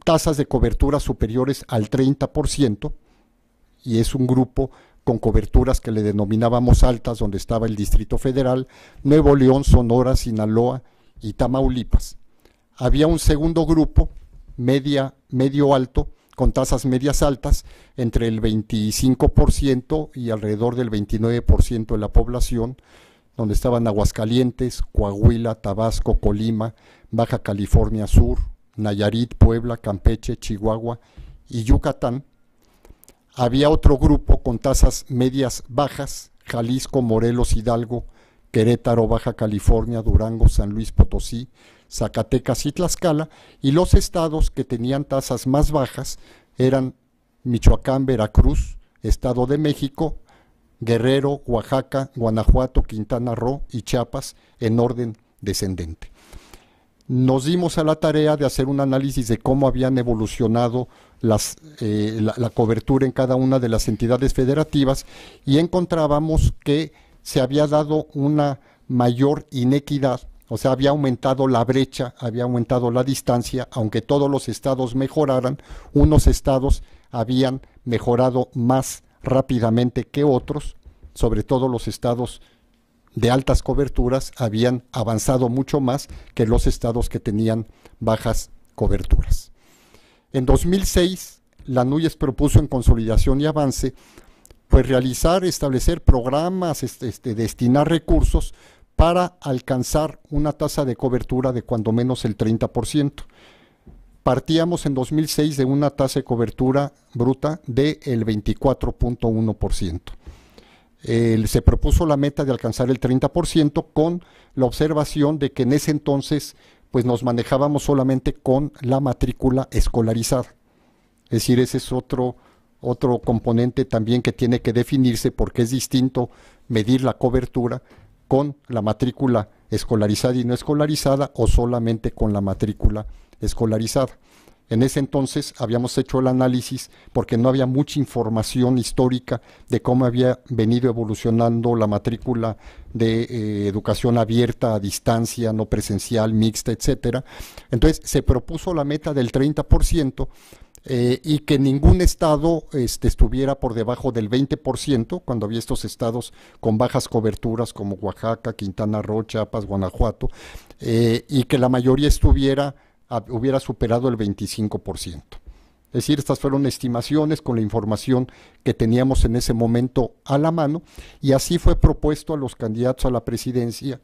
tasas de cobertura superiores al 30%, y es un grupo con coberturas que le denominábamos altas, donde estaba el Distrito Federal, Nuevo León, Sonora, Sinaloa y Tamaulipas. Había un segundo grupo, medio alto, con tasas medias altas, entre el 25% y alrededor del 29% de la población, donde estaban Aguascalientes, Coahuila, Tabasco, Colima, Baja California Sur, Nayarit, Puebla, Campeche, Chihuahua y Yucatán. Había otro grupo con tasas medias bajas, Jalisco, Morelos, Hidalgo, Querétaro, Baja California, Durango, San Luis Potosí, Zacatecas y Tlaxcala, y los estados que tenían tasas más bajas eran Michoacán, Veracruz, Estado de México, Guerrero, Oaxaca, Guanajuato, Quintana Roo y Chiapas, en orden descendente. Nos dimos a la tarea de hacer un análisis de cómo habían evolucionado la cobertura en cada una de las entidades federativas, y encontrábamos que se había dado una mayor inequidad. O sea, había aumentado la brecha, había aumentado la distancia, aunque todos los estados mejoraran, unos estados habían mejorado más rápidamente que otros, sobre todo los estados de altas coberturas habían avanzado mucho más que los estados que tenían bajas coberturas. En 2006, la NUYES propuso en consolidación y avance, pues establecer programas, destinar recursos para alcanzar una tasa de cobertura de cuando menos el 30%. Partíamos en 2006 de una tasa de cobertura bruta del 24.1%. Se propuso la meta de alcanzar el 30% con la observación de que en ese entonces pues nos manejábamos solamente con la matrícula escolarizada. Es decir, ese es otro componente también que tiene que definirse, porque es distinto medir la cobertura con la matrícula escolarizada y no escolarizada o solamente con la matrícula escolarizada. En ese entonces habíamos hecho el análisis porque no había mucha información histórica de cómo había venido evolucionando la matrícula de educación abierta, a distancia, no presencial, mixta, etcétera. Entonces se propuso la meta del 30%, y que ningún estado estuviera por debajo del 20%, cuando había estos estados con bajas coberturas como Oaxaca, Quintana Roo, Chiapas, Guanajuato, y que la mayoría hubiera superado el 25%. Es decir, estas fueron estimaciones con la información que teníamos en ese momento a la mano, y así fue propuesto a los candidatos a la presidencia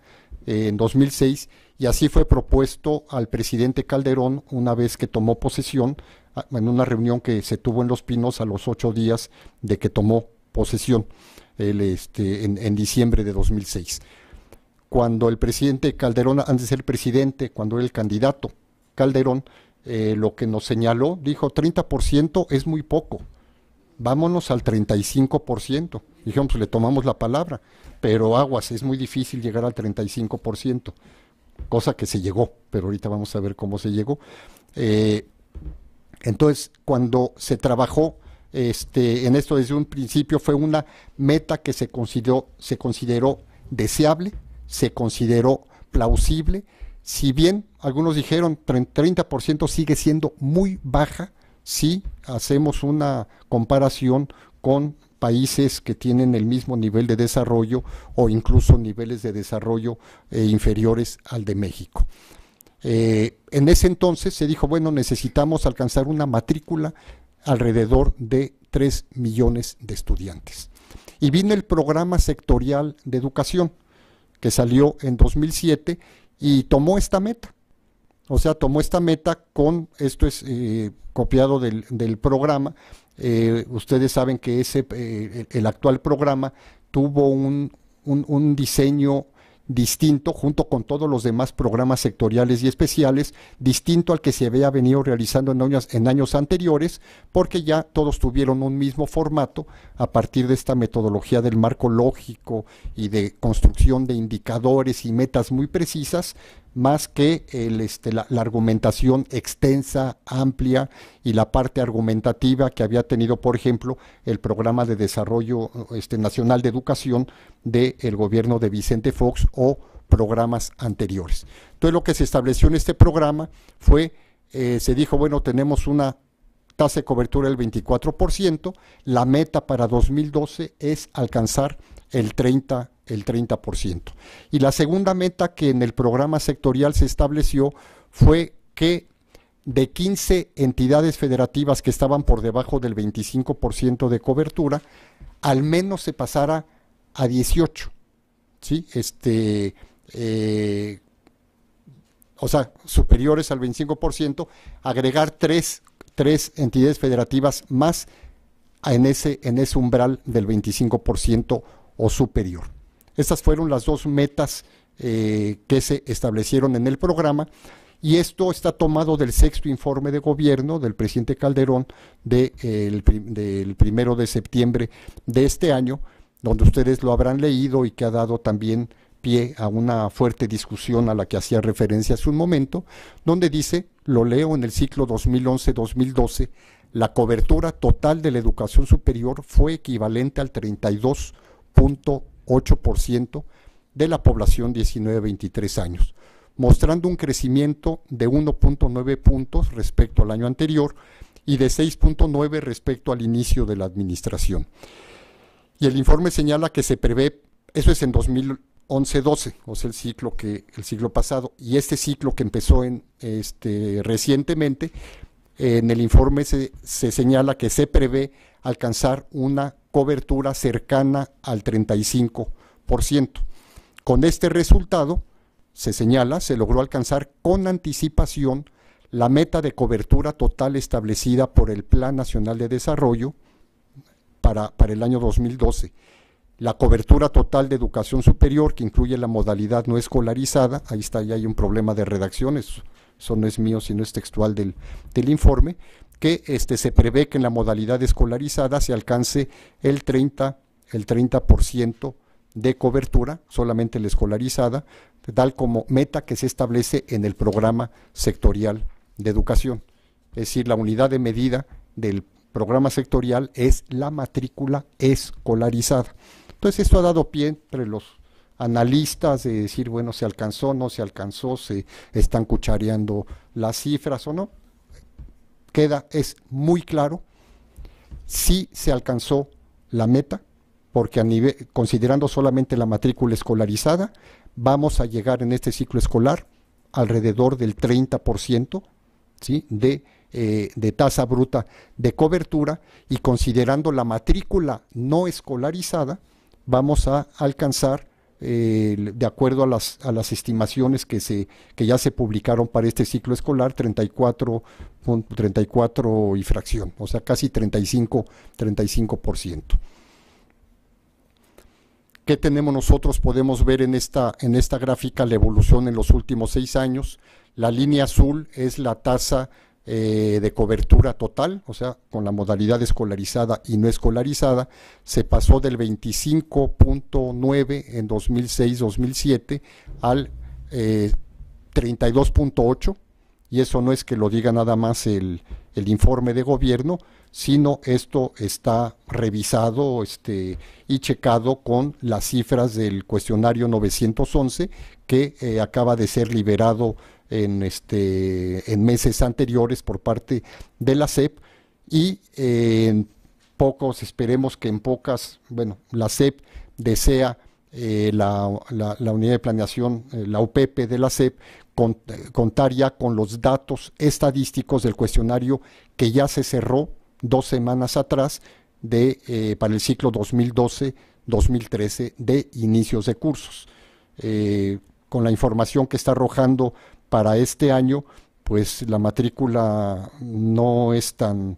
en 2006, y así fue propuesto al presidente Calderón una vez que tomó posesión, en una reunión que se tuvo en Los Pinos a los 8 días de que tomó posesión, en diciembre de 2006. Cuando el presidente Calderón, antes de ser presidente, cuando era el candidato Calderón, lo que nos señaló, dijo 30% es muy poco, vámonos al 35%. Dijimos, pues le tomamos la palabra, pero aguas, es muy difícil llegar al 35%, cosa que se llegó, pero ahorita vamos a ver cómo se llegó. Entonces, cuando se trabajó en esto desde un principio, fue una meta que se consideró deseable, se consideró plausible. Si bien algunos dijeron 30% sigue siendo muy baja si hacemos una comparación con países que tienen el mismo nivel de desarrollo o incluso niveles de desarrollo inferiores al de México. En ese entonces se dijo, bueno, necesitamos alcanzar una matrícula alrededor de 3 millones de estudiantes. Y vino el programa sectorial de educación, que salió en 2007 y tomó esta meta. O sea, tomó esta meta con, esto es copiado del programa. Ustedes saben que el actual programa tuvo un diseño distinto, junto con todos los demás programas sectoriales y especiales, distinto al que se había venido realizando en años anteriores, porque ya todos tuvieron un mismo formato a partir de esta metodología del marco lógico y de construcción de indicadores y metas muy precisas, más que la argumentación extensa, amplia, y la parte argumentativa que había tenido, por ejemplo, el programa de desarrollo nacional de educación del gobierno de Vicente Fox o programas anteriores. Entonces, lo que se estableció en este programa fue, se dijo, bueno, tenemos una tasa de cobertura del 24%, la meta para 2012 es alcanzar el 30%. Y la segunda meta que en el programa sectorial se estableció fue que de 15 entidades federativas que estaban por debajo del 25% de cobertura, al menos se pasara a 18, ¿sí? O sea, superiores al 25%, agregar tres entidades federativas más en ese umbral del 25% o superior. Estas fueron las dos metas que se establecieron en el programa, y esto está tomado del 6º informe de gobierno del presidente Calderón del 1 de septiembre de este año, donde ustedes lo habrán leído y que ha dado también pie a una fuerte discusión a la que hacía referencia hace un momento, donde dice, lo leo en el ciclo 2011-2012, la cobertura total de la educación superior fue equivalente al 32.8% de la población 19-23 años, mostrando un crecimiento de 1.9 puntos respecto al año anterior y de 6.9 respecto al inicio de la administración. Y el informe señala que se prevé, eso es en 2011-12, o sea, el ciclo pasado, y este ciclo que empezó recientemente, en el informe se señala que se prevé alcanzar una cobertura cercana al 35%. Con este resultado, se señala, se logró alcanzar con anticipación la meta de cobertura total establecida por el Plan Nacional de Desarrollo para el año 2012. La cobertura total de educación superior, que incluye la modalidad no escolarizada, ahí está, ya hay un problema de redacción, eso no es mío, sino es textual del informe, que se prevé que en la modalidad escolarizada se alcance el 30% de cobertura, solamente la escolarizada, tal como meta que se establece en el programa sectorial de educación. Es decir, la unidad de medida del programa sectorial es la matrícula escolarizada. Entonces esto ha dado pie entre los analistas de decir, bueno, se alcanzó, no se alcanzó, se están cuchareando las cifras o no. Es muy claro, sí se alcanzó la meta, porque considerando solamente la matrícula escolarizada, vamos a llegar en este ciclo escolar alrededor del 30%, ¿sí?, de tasa bruta de cobertura, y considerando la matrícula no escolarizada, vamos a alcanzar, de acuerdo a las estimaciones que ya se publicaron para este ciclo escolar, 34 y fracción, o sea, casi 35%. ¿Qué tenemos nosotros? Podemos ver en esta gráfica la evolución en los últimos 6 años. La línea azul es la tasa de cobertura total, o sea, con la modalidad escolarizada y no escolarizada. Se pasó del 25.9 en 2006-2007 al 32.8, y eso no es que lo diga nada más el informe de gobierno, sino esto está revisado y checado con las cifras del cuestionario 911 que acaba de ser liberado en meses anteriores por parte de la SEP, y esperemos que en pocas, bueno, la SEP desea, la unidad de planeación, la UPP de la SEP, contar ya con los datos estadísticos del cuestionario que ya se cerró 2 semanas atrás para el ciclo 2012-2013 de inicios de cursos. Con la información que está arrojando para este año, pues la matrícula no es tan,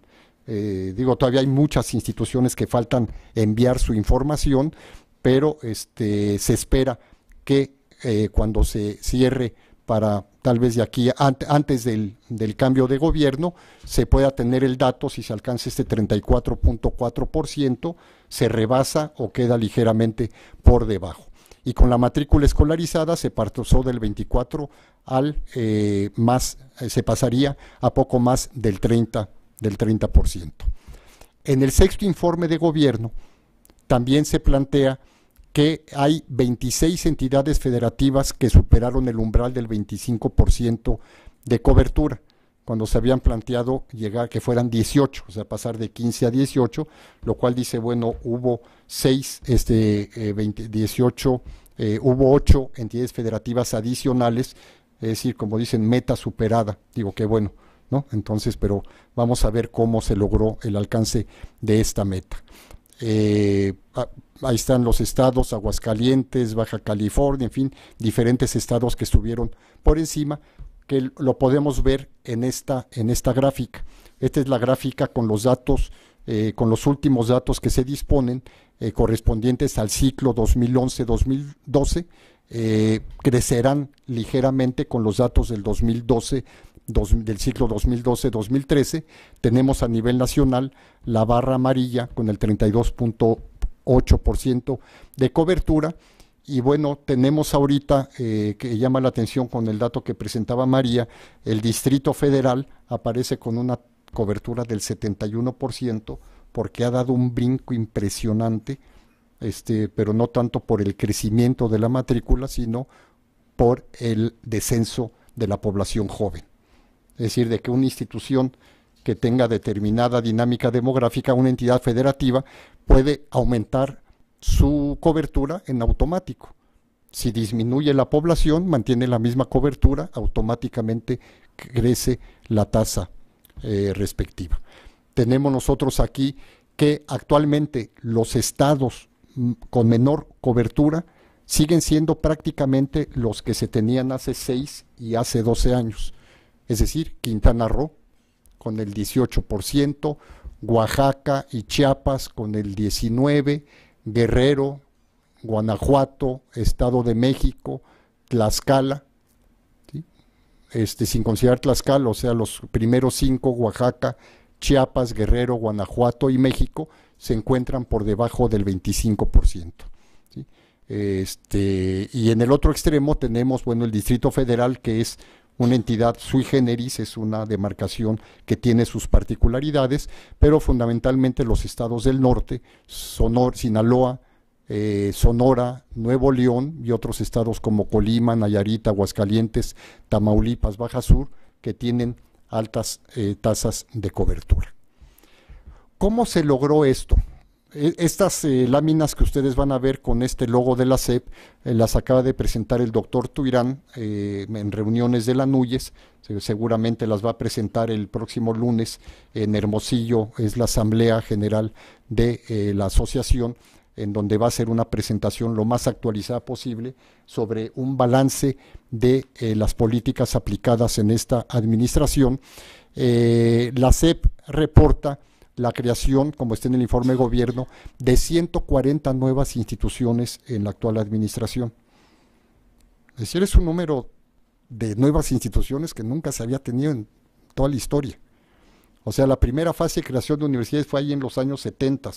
todavía hay muchas instituciones que faltan enviar su información, pero se espera que cuando se cierre, para tal vez de aquí, antes del cambio de gobierno, se pueda tener el dato si se alcanza este 34.4%, se rebasa o queda ligeramente por debajo. Y con la matrícula escolarizada se pasó del 24 al se pasaría a poco más del 30%. En el 6º informe de gobierno también se plantea que hay 26 entidades federativas que superaron el umbral del 25% de cobertura, cuando se habían planteado llegar que fueran 18, o sea, pasar de 15 a 18, lo cual dice, bueno, hubo 8 entidades federativas adicionales, es decir, como dicen, meta superada, digo que bueno, ¿no? Entonces, pero vamos a ver cómo se logró el alcance de esta meta. Ahí están los estados, Aguascalientes, Baja California, en fin, diferentes estados que estuvieron por encima, que lo podemos ver en esta gráfica. Esta es la gráfica con los datos, con los últimos datos que se disponen, correspondientes al ciclo 2011-2012, crecerán ligeramente con los datos del 2012, del ciclo 2012-2013. Tenemos a nivel nacional la barra amarilla con el 32.8% de cobertura, y bueno, tenemos ahorita, que llama la atención con el dato que presentaba María, el Distrito Federal aparece con una cobertura del 71%, porque ha dado un brinco impresionante, pero no tanto por el crecimiento de la matrícula, sino por el descenso de la población joven. Es decir, de que una institución que tenga determinada dinámica demográfica, una entidad federativa, puede aumentar su cobertura en automático. Si disminuye la población, mantiene la misma cobertura, automáticamente crece la tasa respectiva. Tenemos nosotros aquí que actualmente los estados con menor cobertura siguen siendo prácticamente los que se tenían hace 6 y hace 12 años. Es decir, Quintana Roo con el 18%, Oaxaca y Chiapas con el 19%, Guerrero, Guanajuato, Estado de México, Tlaxcala, ¿sí? Sin considerar Tlaxcala, o sea, los primeros 5, Oaxaca, Chiapas, Guerrero, Guanajuato y México, se encuentran por debajo del 25%. ¿Sí? Y en el otro extremo tenemos, bueno, el Distrito Federal, que es una entidad sui generis, es una demarcación que tiene sus particularidades, pero fundamentalmente los estados del norte, Sinaloa, Sonora, Nuevo León y otros estados como Colima, Nayarit, Aguascalientes, Tamaulipas, Baja Sur, que tienen altas tasas de cobertura. ¿Cómo se logró esto? Estas láminas que ustedes van a ver con este logo de la SEP, las acaba de presentar el doctor Tuirán en reuniones de la NUYES, seguramente las va a presentar el próximo lunes en Hermosillo, es la Asamblea General de la Asociación, en donde va a ser una presentación lo más actualizada posible sobre un balance de las políticas aplicadas en esta administración. La SEP reporta la creación, como está en el informe de gobierno, de 140 nuevas instituciones en la actual administración. Es decir, es un número de nuevas instituciones que nunca se había tenido en toda la historia. O sea, la primera fase de creación de universidades fue ahí en los años 70,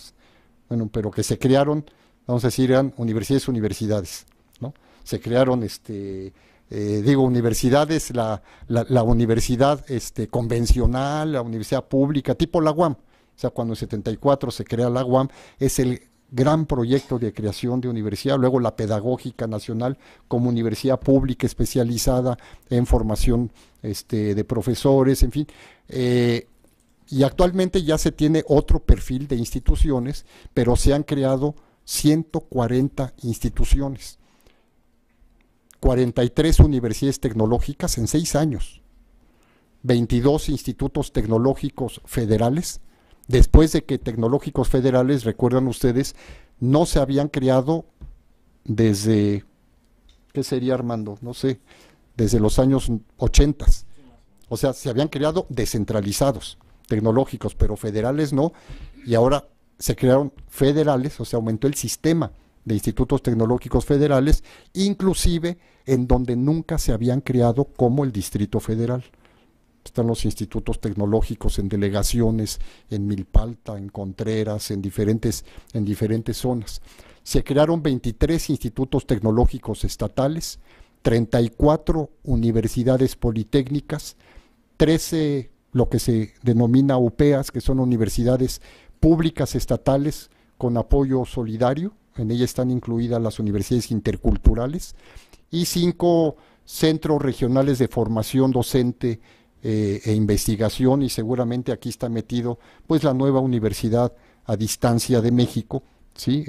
bueno, pero que se crearon, vamos a decir, eran universidades, ¿no? Se crearon, universidades, la universidad convencional, la universidad pública, tipo la UAM. O sea, cuando en 74 se crea la UAM, es el gran proyecto de creación de universidad, luego la Pedagógica Nacional como universidad pública especializada en formación de profesores, en fin. Y actualmente ya se tiene otro perfil de instituciones, pero se han creado 140 instituciones, 43 universidades tecnológicas en 6 años, 22 institutos tecnológicos federales, después de que tecnológicos federales, recuerdan ustedes, no se habían creado desde, ¿qué sería, Armando? No sé, desde los años 80. O sea, se habían creado descentralizados, tecnológicos, pero federales no, y ahora se crearon federales, o sea, aumentó el sistema de institutos tecnológicos federales, inclusive en donde nunca se habían creado, como el Distrito Federal. Están los institutos tecnológicos en delegaciones, en Milpalta, en Contreras, en diferentes zonas. Se crearon 23 institutos tecnológicos estatales, 34 universidades politécnicas, 13 lo que se denomina UPEAs, que son universidades públicas estatales con apoyo solidario. En ellas están incluidas las universidades interculturales, y 5 centros regionales de formación docente e investigación, y seguramente aquí está metido pues la nueva Universidad a Distancia de México, ¿sí?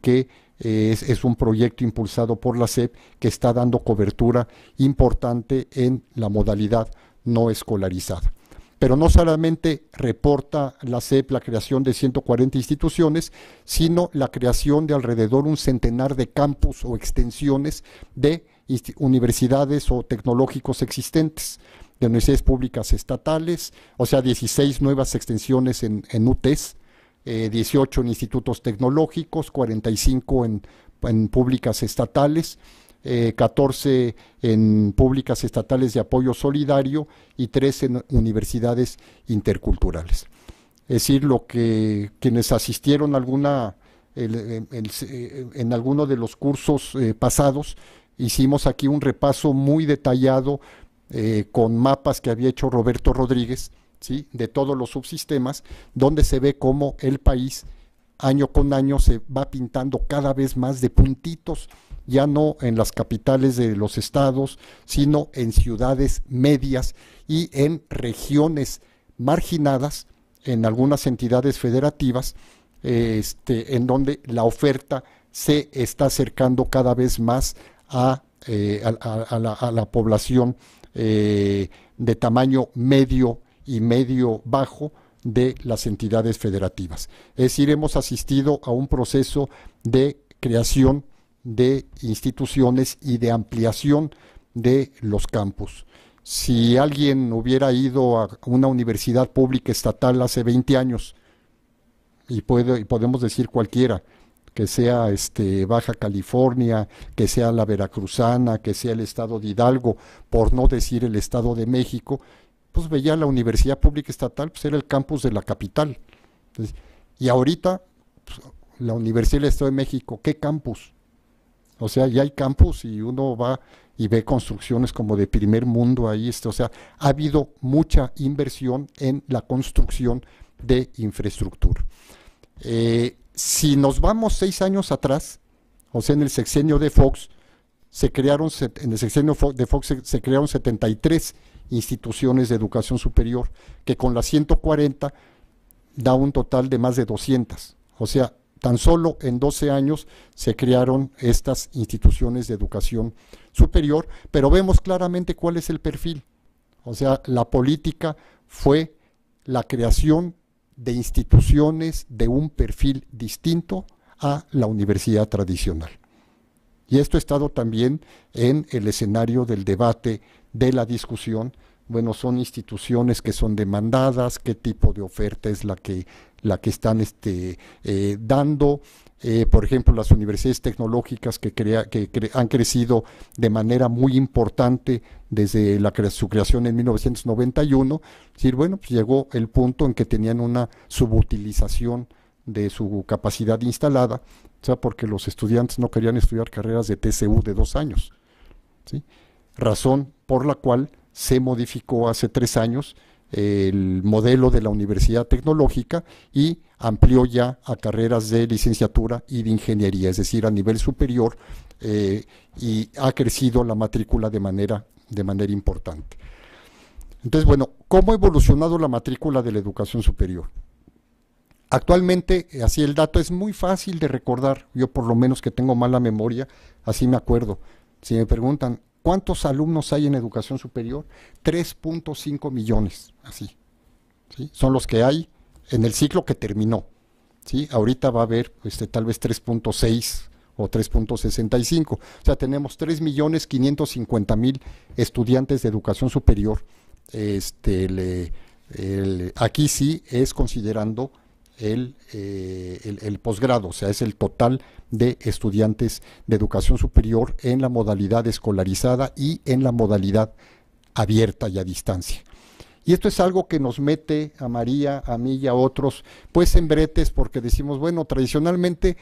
Que es un proyecto impulsado por la SEP que está dando cobertura importante en la modalidad no escolarizada. Pero no solamente reporta la SEP la creación de 140 instituciones, sino la creación de alrededor un centenar de campus o extensiones de universidades o tecnológicos existentes, de universidades públicas estatales, o sea, 16 nuevas extensiones en UTES, 18 en institutos tecnológicos, 45 en públicas estatales, 14 en públicas estatales de apoyo solidario y 3 en universidades interculturales. Es decir, lo que quienes asistieron en alguno de los cursos pasados, hicimos aquí un repaso muy detallado con mapas que había hecho Roberto Rodríguez, ¿sí? De todos los subsistemas, donde se ve cómo el país año con año se va pintando cada vez más de puntitos, ya no en las capitales de los estados, sino en ciudades medias y en regiones marginadas, en algunas entidades federativas, en donde la oferta se está acercando cada vez más a la población de tamaño medio y medio bajo de las entidades federativas. Es decir, hemos asistido a un proceso de creación de instituciones y de ampliación de los campus. Si alguien hubiera ido a una universidad pública estatal hace 20 años, y podemos decir cualquiera, que sea Baja California, que sea la Veracruzana, que sea el estado de Hidalgo, por no decir el estado de México, pues veía la universidad pública estatal, pues era el campus de la capital. Entonces, y ahorita, pues, la Universidad del Estado de México, ¿qué campus? O sea, ya hay campus y uno va y ve construcciones como de primer mundo ahí, o sea, ha habido mucha inversión en la construcción de infraestructura. Si nos vamos 6 años atrás, o sea, en el sexenio de Fox, se crearon 73 instituciones de educación superior, que con las 140 da un total de más de 200. O sea, tan solo en 12 años se crearon estas instituciones de educación superior, pero vemos claramente cuál es el perfil. O sea, la política fue la creación de instituciones de un perfil distinto a la universidad tradicional. Y esto ha estado también en el escenario del debate, de la discusión. Bueno, son instituciones que son demandadas, qué tipo de oferta es la que están dando. Por ejemplo, las universidades tecnológicas que han crecido de manera muy importante desde su creación en 1991. Es decir, bueno, pues llegó el punto en que tenían una subutilización de su capacidad instalada, o sea, porque los estudiantes no querían estudiar carreras de TCU de 2 años, ¿sí? Razón por la cual se modificó hace 3 años el modelo de la universidad tecnológica y amplió ya a carreras de licenciatura y de ingeniería, es decir, a nivel superior, y ha crecido la matrícula de manera importante. Entonces, bueno, ¿cómo ha evolucionado la matrícula de la educación superior? Actualmente, así el dato es muy fácil de recordar, yo por lo menos que tengo mala memoria, así me acuerdo. Si me preguntan, ¿cuántos alumnos hay en educación superior? 3.5 millones, así, ¿sí? Son los que hay en el ciclo que terminó, ¿sí? Ahorita va a haber tal vez 3.6 o 3.65, o sea, tenemos 3.550.000 estudiantes de educación superior. Aquí sí es considerando el posgrado, o sea, es el total de estudiantes de educación superior en la modalidad escolarizada y en la modalidad abierta y a distancia. Y esto es algo que nos mete a María, a mí y a otros, pues en bretes, porque decimos, bueno, tradicionalmente,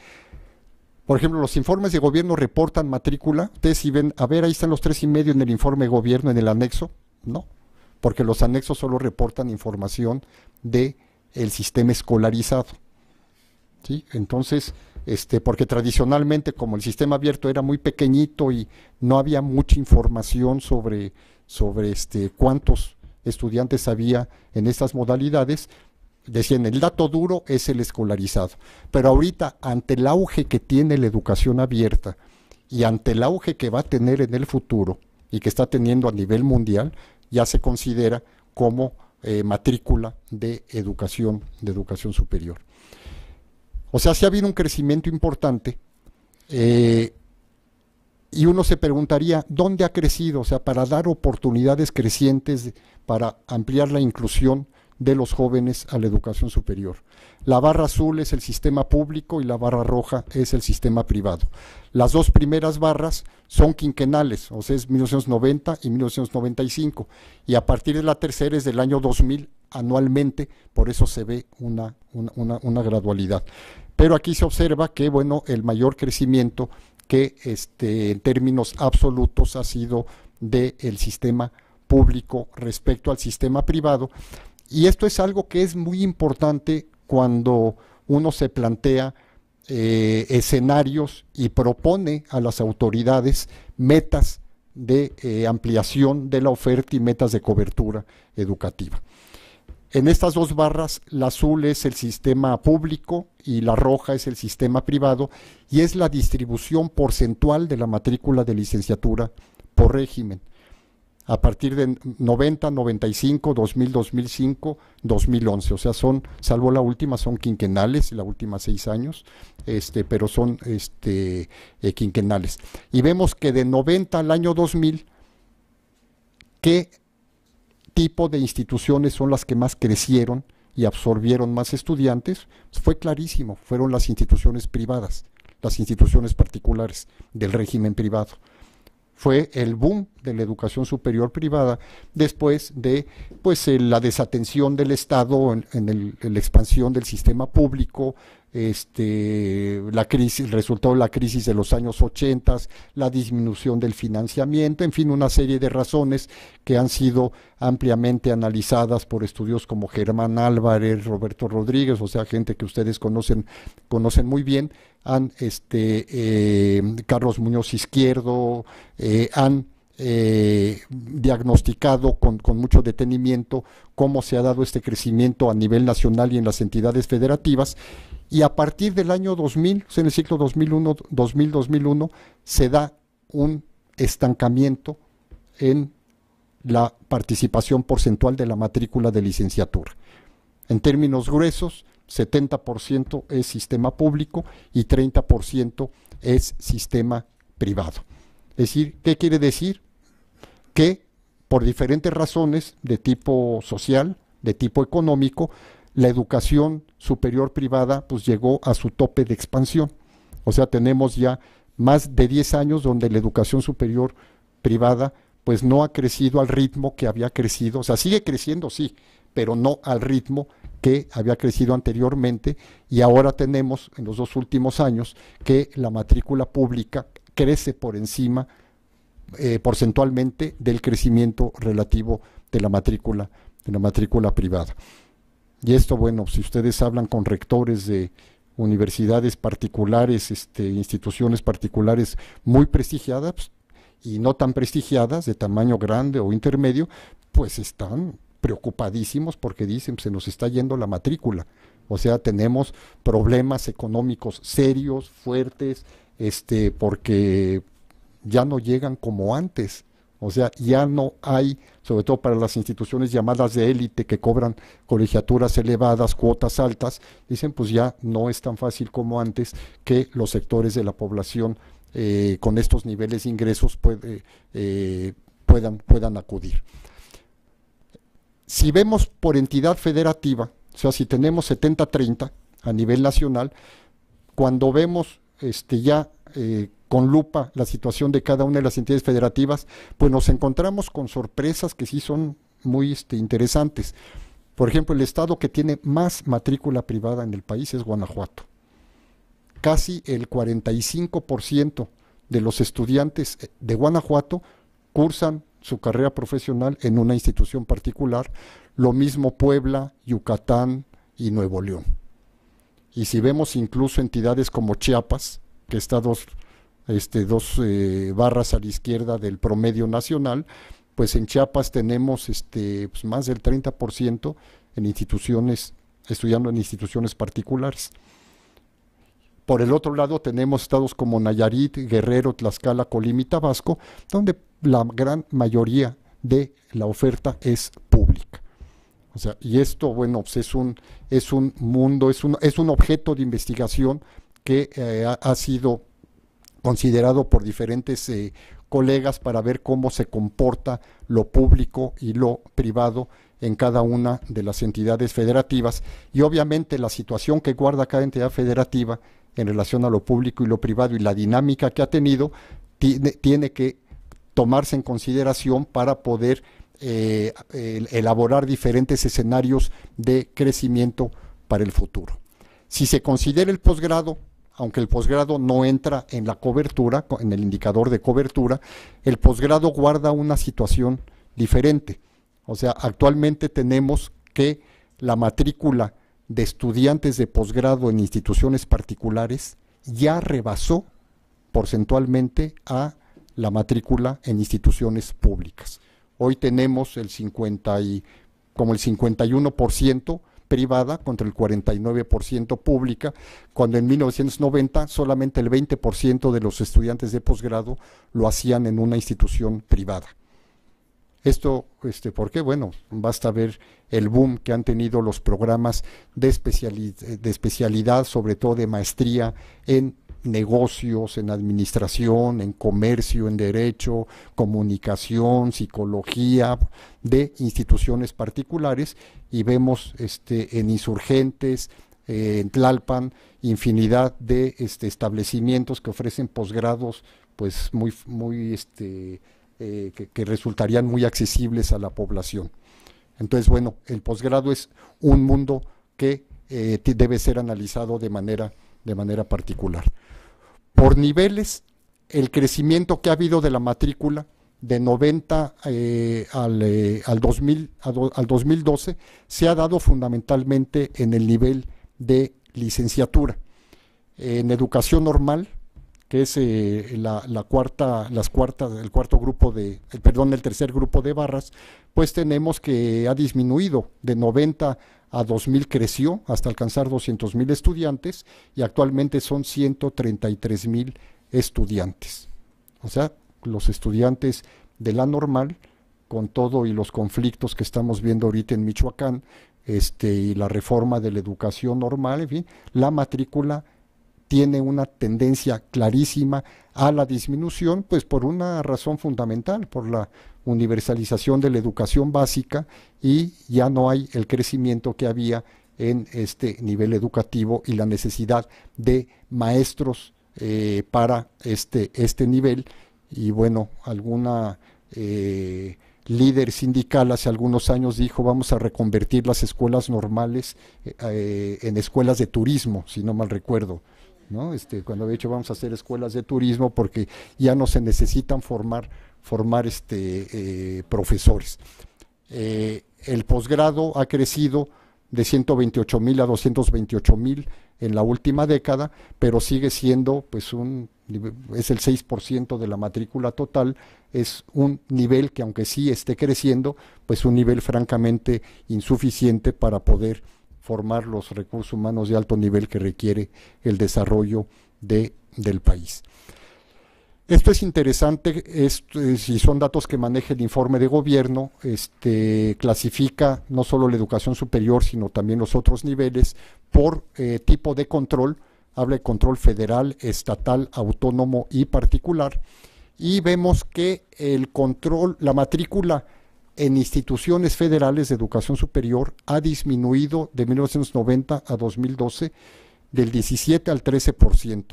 por ejemplo, los informes de gobierno reportan matrícula. Ustedes si ven, a ver, ahí están los 3.5 en el informe de gobierno, en el anexo. No, porque los anexos solo reportan información de el sistema escolarizado, ¿sí? Entonces, porque tradicionalmente, como el sistema abierto era muy pequeñito y no había mucha información sobre cuántos estudiantes había en estas modalidades, decían, el dato duro es el escolarizado. Pero ahorita, ante el auge que tiene la educación abierta y ante el auge que va a tener en el futuro y que está teniendo a nivel mundial, ya se considera como matrícula de educación superior. O sea, sí ha habido un crecimiento importante, y uno se preguntaría, ¿dónde ha crecido? O sea, para dar oportunidades crecientes, para ampliar la inclusión de los jóvenes a la educación superior. La barra azul es el sistema público y la barra roja es el sistema privado. Las dos primeras barras son quinquenales, o sea, es 1990 y 1995, y a partir de la tercera es del año 2000 anualmente, por eso se ve una gradualidad. Pero aquí se observa que, bueno, el mayor crecimiento que en términos absolutos ha sido del sistema público respecto al sistema privado, y esto es algo que es muy importante cuando uno se plantea escenarios y propone a las autoridades metas de ampliación de la oferta y metas de cobertura educativa. En estas dos barras, la azul es el sistema público y la roja es el sistema privado, y es la distribución porcentual de la matrícula de licenciatura por régimen. a partir de 90, 95, 2000, 2005, 2011. O sea, son, salvo la última, son quinquenales, la última 6 años, pero son quinquenales. Y vemos que de 90 al año 2000, ¿qué tipo de instituciones son las que más crecieron y absorbieron más estudiantes? Pues fue clarísimo, fueron las instituciones privadas, las instituciones particulares del régimen privado. Fue el boom de la educación superior privada después de la desatención del Estado en la expansión del sistema público, la crisis, el resultado de la crisis de los años 80, la disminución del financiamiento, en fin, una serie de razones que han sido ampliamente analizadas por estudios como Germán Álvarez, Roberto Rodríguez, o sea, gente que ustedes conocen muy bien, Carlos Muñoz Izquierdo, han diagnosticado con mucho detenimiento cómo se ha dado este crecimiento a nivel nacional y en las entidades federativas, y a partir del año 2000, o sea, en el ciclo 2001, se da un estancamiento en la participación porcentual de la matrícula de licenciatura. En términos gruesos, 70% es sistema público y 30% es sistema privado. Es decir, ¿qué quiere decir? Que por diferentes razones de tipo social, de tipo económico, la educación superior privada pues llegó a su tope de expansión. O sea, tenemos ya más de 10 años donde la educación superior privada pues no ha crecido al ritmo que había crecido, o sea, sigue creciendo, sí, pero no al ritmo que había crecido anteriormente, y ahora tenemos en los 2 últimos años que la matrícula pública crece por encima porcentualmente del crecimiento relativo de la matrícula privada. Y esto, bueno, si ustedes hablan con rectores de universidades particulares, instituciones particulares muy prestigiadas y no tan prestigiadas, de tamaño grande o intermedio, pues están preocupadísimos porque dicen, se nos está yendo la matrícula. O sea, tenemos problemas económicos serios, fuertes, porque ya no llegan como antes. O sea, ya no hay, sobre todo para las instituciones llamadas de élite que cobran colegiaturas elevadas, cuotas altas, dicen pues ya no es tan fácil como antes que los sectores de la población con estos niveles de ingresos puedan acudir. Si vemos por entidad federativa, o sea, si tenemos 70-30 a nivel nacional, cuando vemos con lupa la situación de cada una de las entidades federativas, pues nos encontramos con sorpresas que sí son muy interesantes. Por ejemplo, el estado que tiene más matrícula privada en el país es Guanajuato. Casi el 45% de los estudiantes de Guanajuato cursan su carrera profesional en una institución particular, lo mismo Puebla, Yucatán y Nuevo León. Y si vemos incluso entidades como Chiapas, que está dos barras a la izquierda del promedio nacional, pues en Chiapas tenemos pues más del 30% en instituciones, estudiando en instituciones particulares. Por el otro lado tenemos estados como Nayarit, Guerrero, Tlaxcala, Colima y Tabasco, donde la gran mayoría de la oferta es pública. O sea, y esto, bueno, pues es un mundo, es un objeto de investigación que ha sido considerado por diferentes colegas para ver cómo se comporta lo público y lo privado en cada una de las entidades federativas, y obviamente la situación que guarda cada entidad federativa en relación a lo público y lo privado y la dinámica que ha tenido tiene que tomarse en consideración para poder elaborar diferentes escenarios de crecimiento para el futuro. Si se considera el posgrado, aunque el posgrado no entra en la cobertura, en el indicador de cobertura, el posgrado guarda una situación diferente. O sea, actualmente tenemos que la matrícula de estudiantes de posgrado en instituciones particulares ya rebasó porcentualmente a la matrícula en instituciones públicas. Hoy tenemos como el 51% privada contra el 49% pública, cuando en 1990 solamente el 20% de los estudiantes de posgrado lo hacían en una institución privada. Esto, ¿por qué? Bueno, basta ver el boom que han tenido los programas de especialidad, sobre todo de maestría en negocios, en administración, en comercio, en derecho, comunicación, psicología, de instituciones particulares, y vemos en Insurgentes, en Tlalpan, infinidad de establecimientos que ofrecen posgrados pues muy que resultarían muy accesibles a la población. Entonces, bueno, el posgrado es un mundo que debe ser analizado de manera particular. Por niveles, el crecimiento que ha habido de la matrícula de 90 al 2012 se ha dado fundamentalmente en el nivel de licenciatura. En educación normal, que es el tercer grupo de barras, pues tenemos que ha disminuido de 90 a 2000, creció hasta alcanzar 200,000 estudiantes, y actualmente son 133,000 estudiantes. O sea, los estudiantes de la normal, con todo y los conflictos que estamos viendo ahorita en Michoacán, y la reforma de la educación normal, en fin, la matrícula tiene una tendencia clarísima a la disminución, pues por una razón fundamental, por la universalización de la educación básica, y ya no hay el crecimiento que había en este nivel educativo y la necesidad de maestros para este nivel. Y bueno, alguna líder sindical hace algunos años dijo: vamos a reconvertir las escuelas normales en escuelas de turismo, si no mal recuerdo, ¿no? Cuando había dicho vamos a hacer escuelas de turismo porque ya no se necesitan formar profesores. El posgrado ha crecido de 128,000 a 228,000 en la última década, pero sigue siendo pues es el 6% de la matrícula total. Es un nivel que, aunque sí esté creciendo, pues un nivel francamente insuficiente para poder formar los recursos humanos de alto nivel que requiere el desarrollo del país. Esto es interesante, si son datos que maneja el informe de gobierno, clasifica no solo la educación superior, sino también los otros niveles por tipo de control. Habla de control federal, estatal, autónomo y particular, y vemos que la matrícula en instituciones federales de educación superior ha disminuido de 1990 a 2012 del 17 al 13%.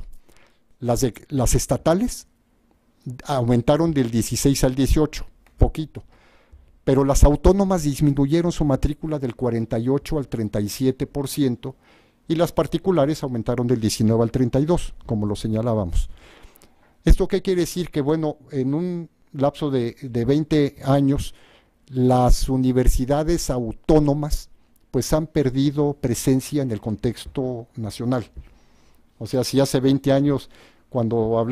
Las estatales aumentaron del 16 al 18, poquito, pero las autónomas disminuyeron su matrícula del 48 al 37%, y las particulares aumentaron del 19 al 32, como lo señalábamos. ¿Esto qué quiere decir? Que bueno, en un lapso de 20 años, las universidades autónomas pues han perdido presencia en el contexto nacional. O sea, si hace 20 años, cuando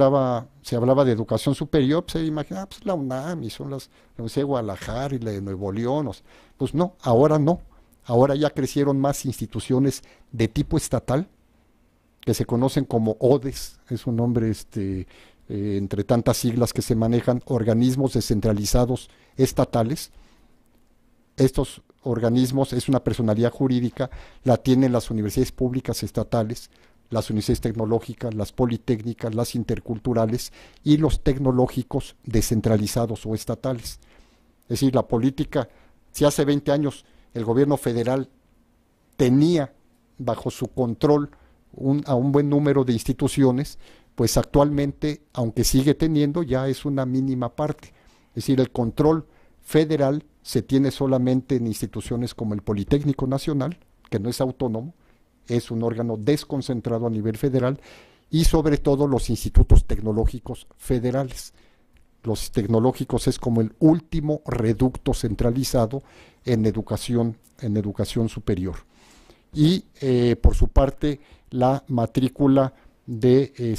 se hablaba de educación superior, pues se imaginaba pues la UNAM, y son la Universidad de Guadalajara y la de Nuevo León. Pues no. Ahora ya crecieron más instituciones de tipo estatal, que se conocen como ODES, es un nombre entre tantas siglas que se manejan, organismos descentralizados estatales. Estos organismos es una personalidad jurídica, la tienen las universidades públicas estatales, las universidades tecnológicas, las politécnicas, las interculturales y los tecnológicos descentralizados o estatales. Es decir, la política, si hace 20 años el gobierno federal tenía bajo su control a un buen número de instituciones, pues actualmente, aunque sigue teniendo, ya es una mínima parte. Es decir, el control federal se tiene solamente en instituciones como el Politécnico Nacional, que no es autónomo, es un órgano desconcentrado a nivel federal, y sobre todo los institutos tecnológicos federales. Los tecnológicos es como el último reducto centralizado en educación superior. Y por su parte, la matrícula de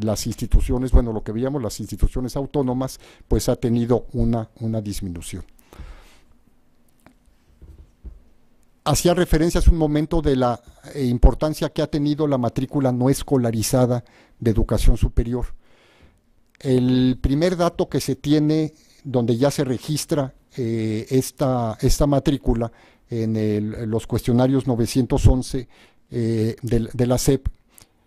las instituciones, bueno, lo que veíamos, las instituciones autónomas, pues ha tenido una disminución. Hacía referencia hace un momento de la importancia que ha tenido la matrícula no escolarizada de educación superior. El primer dato que se tiene donde ya se registra esta matrícula en los cuestionarios 911 de la SEP,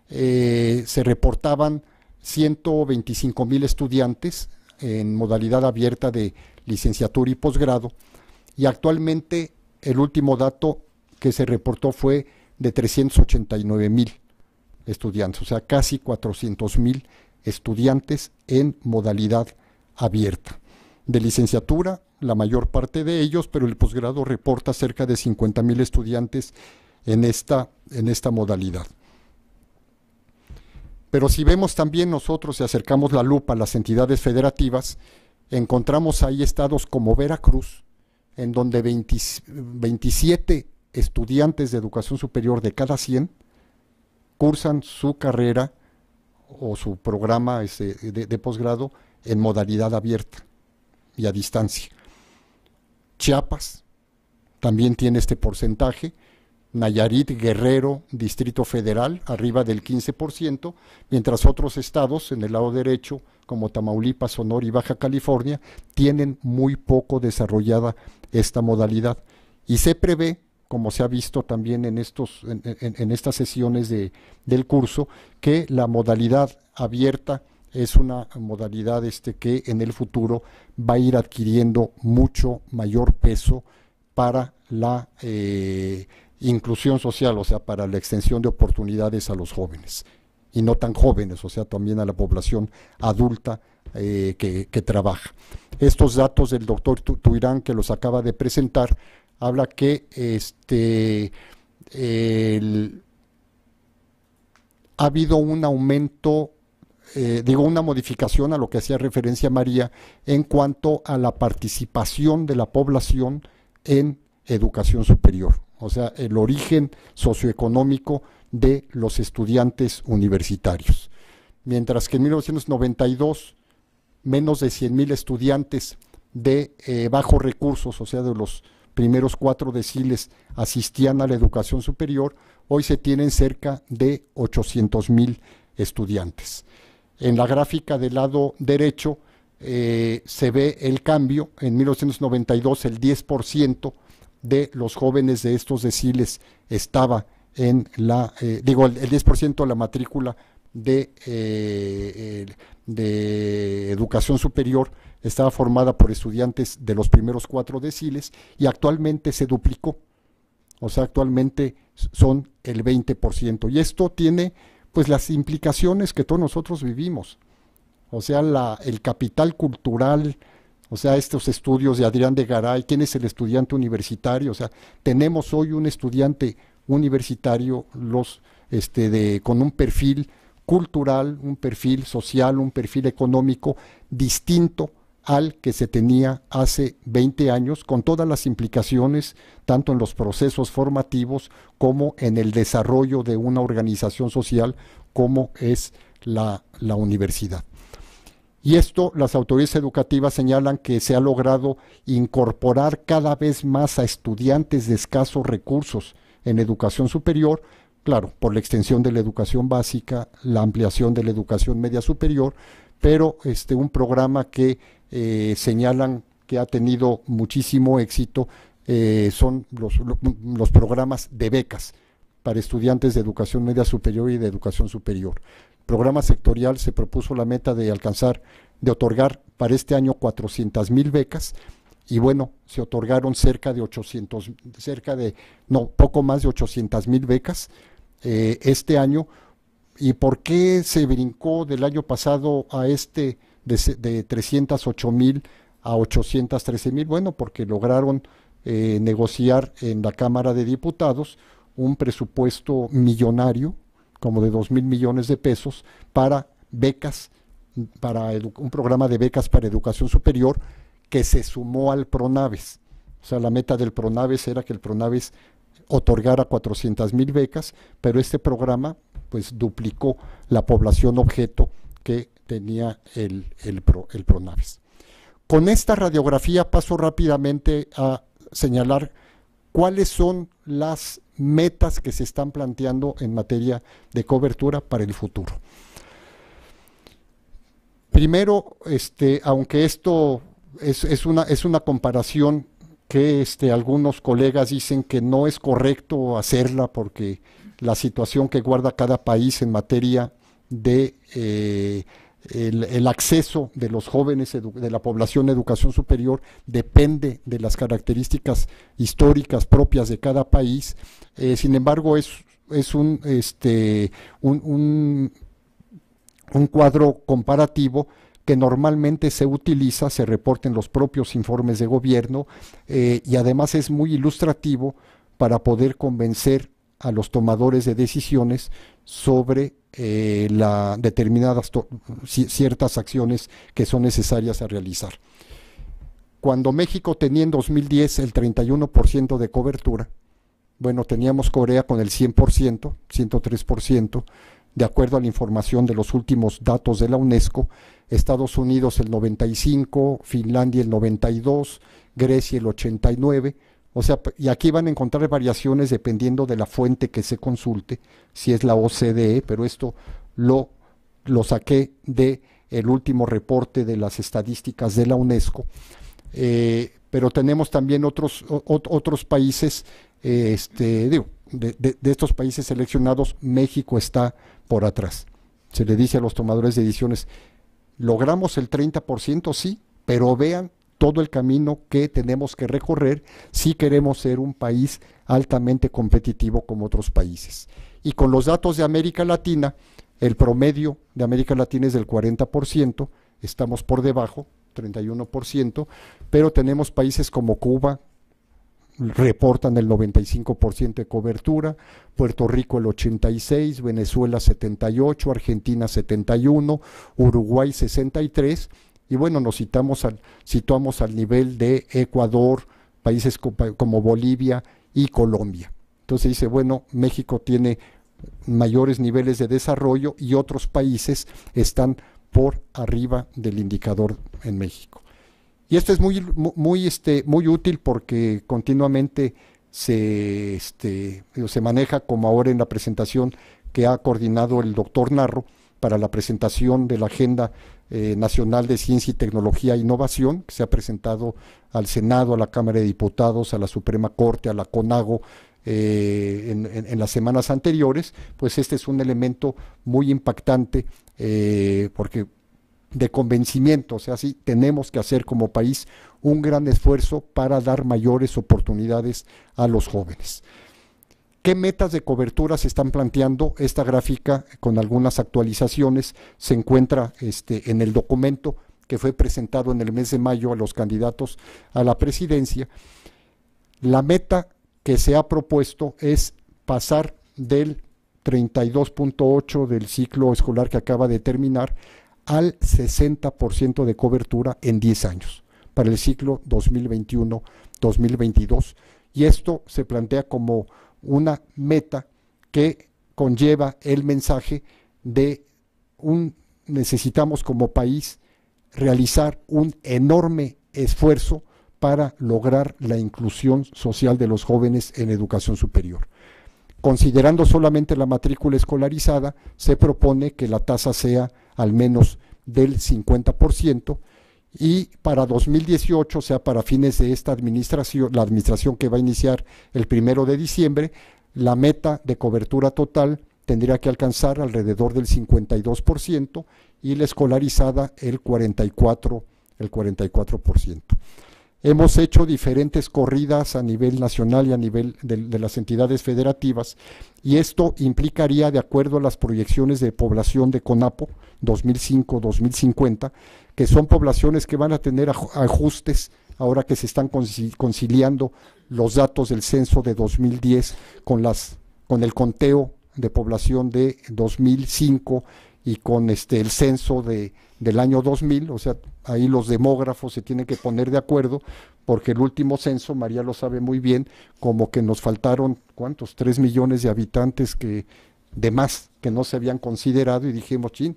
se reportaban 125,000 estudiantes en modalidad abierta de licenciatura y posgrado, y actualmente el último dato que se reportó fue de 389,000 estudiantes, o sea, casi 400,000 estudiantes en modalidad abierta. De licenciatura, la mayor parte de ellos, pero el posgrado reporta cerca de 50,000 estudiantes en esta modalidad. Pero si vemos también nosotros y acercamos la lupa a las entidades federativas, encontramos ahí estados como Veracruz, en donde 27 estudiantes de educación superior de cada 100 cursan su carrera o su programa de posgrado en modalidad abierta y a distancia. Chiapas también tiene este porcentaje, Nayarit, Guerrero, Distrito Federal, arriba del 15%, mientras otros estados en el lado derecho, como Tamaulipas, Sonora y Baja California, tienen muy poco desarrollada esta modalidad. Y se prevé, como se ha visto también en estas sesiones del curso, que la modalidad abierta es una modalidad que en el futuro va a ir adquiriendo mucho mayor peso para la inclusión social, o sea, para la extensión de oportunidades a los jóvenes, y no tan jóvenes, o sea, también a la población adulta que trabaja. Estos datos del doctor Tuirán, que los acaba de presentar, habla que ha habido un aumento, una modificación a lo que hacía referencia María en cuanto a la participación de la población en educación superior, o sea, el origen socioeconómico de los estudiantes universitarios. Mientras que en 1992, menos de 100,000 estudiantes de bajos recursos, o sea, de los primeros 4 deciles, asistían a la educación superior, hoy se tienen cerca de 800,000 estudiantes. En la gráfica del lado derecho se ve el cambio. En 1992 el 10% de los jóvenes de estos deciles estaba en el 10% de la matrícula de educación superior estaba formada por estudiantes de los primeros 4 deciles, y actualmente se duplicó, o sea, actualmente son el 20%, y esto tiene pues las implicaciones que todos nosotros vivimos, o sea, el capital cultural, o sea, estos estudios de Adrián de Garay, quién es el estudiante universitario, o sea, tenemos hoy un estudiante universitario con un perfil cultural, un perfil social, un perfil económico distinto al que se tenía hace 20 años, con todas las implicaciones, tanto en los procesos formativos como en el desarrollo de una organización social como es la universidad. Y esto, las autoridades educativas señalan que se ha logrado incorporar cada vez más a estudiantes de escasos recursos en educación superior, claro, por la extensión de la educación básica, la ampliación de la educación media superior, pero un programa que señalan que ha tenido muchísimo éxito son los programas de becas para estudiantes de educación media superior y de educación superior. El programa sectorial se propuso la meta de otorgar para este año 400,000 becas, y bueno, se otorgaron poco más de 800,000 becas este año. ¿Y por qué se brincó del año pasado a de 308,000 a 813,000? Bueno, porque lograron negociar en la Cámara de Diputados un presupuesto millonario, como de 2,000 millones de pesos, para becas, para un programa de becas para educación superior que se sumó al PRONAVES. O sea, la meta del PRONAVES era que el PRONAVES otorgara 400,000 becas, pero este programa pues duplicó la población objeto que tenía el PRONAVES. Con esta radiografía paso rápidamente a señalar cuáles son las metas que se están planteando en materia de cobertura para el futuro. Primero, aunque esto es una comparación que algunos colegas dicen que no es correcto hacerla porque la situación que guarda cada país en materia de el acceso de los jóvenes de la población a educación superior depende de las características históricas propias de cada país. Sin embargo, es un cuadro comparativo que normalmente se utiliza, se reporta en los propios informes de gobierno, y además es muy ilustrativo para poder convencer a los tomadores de decisiones sobre ciertas acciones que son necesarias a realizar. Cuando México tenía en 2010 el 31% de cobertura, bueno, teníamos Corea con el 100%, 103%, de acuerdo a la información de los últimos datos de la UNESCO, Estados Unidos el 95%, Finlandia el 92%, Grecia el 89%, o sea, y aquí van a encontrar variaciones dependiendo de la fuente que se consulte, si es la OCDE, pero esto lo saqué de el último reporte de las estadísticas de la UNESCO, pero tenemos también otros países, de estos países seleccionados, México está por atrás. Se le dice a los tomadores de decisiones, logramos el 30%, sí, pero vean todo el camino que tenemos que recorrer si queremos ser un país altamente competitivo como otros países. Y con los datos de América Latina, el promedio de América Latina es del 40%, estamos por debajo, 31%, pero tenemos países como Cuba, reportan el 95% de cobertura, Puerto Rico el 86%, Venezuela 78%, Argentina 71%, Uruguay 63%, y bueno, nos situamos al nivel de Ecuador, países como Bolivia y Colombia. Entonces dice, bueno, México tiene mayores niveles de desarrollo y otros países están por arriba del indicador en México. Y esto es muy útil porque continuamente se maneja, como ahora en la presentación que ha coordinado el doctor Narro para la presentación de la Agenda Nacional de Ciencia y Tecnología e Innovación, que se ha presentado al Senado, a la Cámara de Diputados, a la Suprema Corte, a la CONAGO, en las semanas anteriores. Pues este es un elemento muy impactante, porque de convencimiento, o sea, sí, tenemos que hacer como país un gran esfuerzo para dar mayores oportunidades a los jóvenes. ¿Qué metas de cobertura se están planteando? Esta gráfica, con algunas actualizaciones, se encuentra en el documento que fue presentado en el mes de mayo a los candidatos a la presidencia. La meta que se ha propuesto es pasar del 32.8 del ciclo escolar que acaba de terminar al 60% de cobertura en 10 años, para el ciclo 2021-2022. Y esto se plantea como una meta que conlleva el mensaje de necesitamos como país realizar un enorme esfuerzo para lograr la inclusión social de los jóvenes en educación superior. Considerando solamente la matrícula escolarizada, se propone que la tasa sea al menos del 50%, y para 2018, o sea, para fines de esta administración, la administración que va a iniciar el 1 de diciembre, la meta de cobertura total tendría que alcanzar alrededor del 52% y la escolarizada el 44%. Hemos hecho diferentes corridas a nivel nacional y a nivel de las entidades federativas, y esto implicaría, de acuerdo a las proyecciones de población de CONAPO 2005-2050, que son poblaciones que van a tener ajustes ahora que se están conciliando los datos del censo de 2010 con el conteo de población de 2005 y con el censo del año 2000, o sea, ahí los demógrafos se tienen que poner de acuerdo, porque el último censo, María lo sabe muy bien, como que nos faltaron, ¿cuántos? 3 millones de habitantes de más que no se habían considerado, y dijimos, chin,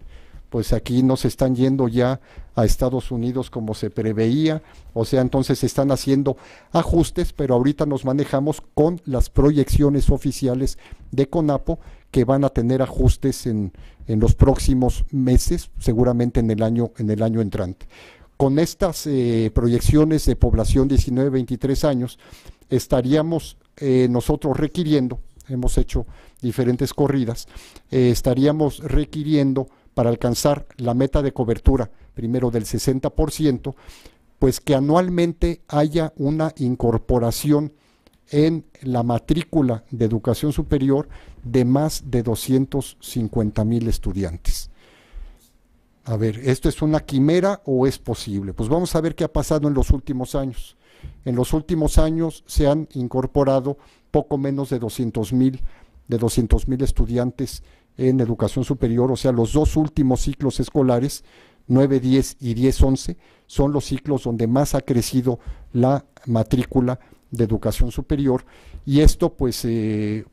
pues aquí no se están yendo ya a Estados Unidos como se preveía, o sea, entonces se están haciendo ajustes, pero ahorita nos manejamos con las proyecciones oficiales de CONAPO, que van a tener ajustes en los próximos meses, seguramente en el año entrante. con estas proyecciones de población 19-23 años, estaríamos nosotros requiriendo, hemos hecho diferentes corridas, estaríamos requiriendo para alcanzar la meta de cobertura, primero del 60%, pues que anualmente haya una incorporación en la matrícula de educación superior de más de 250,000 estudiantes. A ver, ¿esto es una quimera o es posible? Pues vamos a ver qué ha pasado en los últimos años. En los últimos años se han incorporado poco menos de 200,000 estudiantes en educación superior, o sea, los dos últimos ciclos escolares, 9, 10 y 10, 11, son los ciclos donde más ha crecido la matrícula de educación superior, y esto pues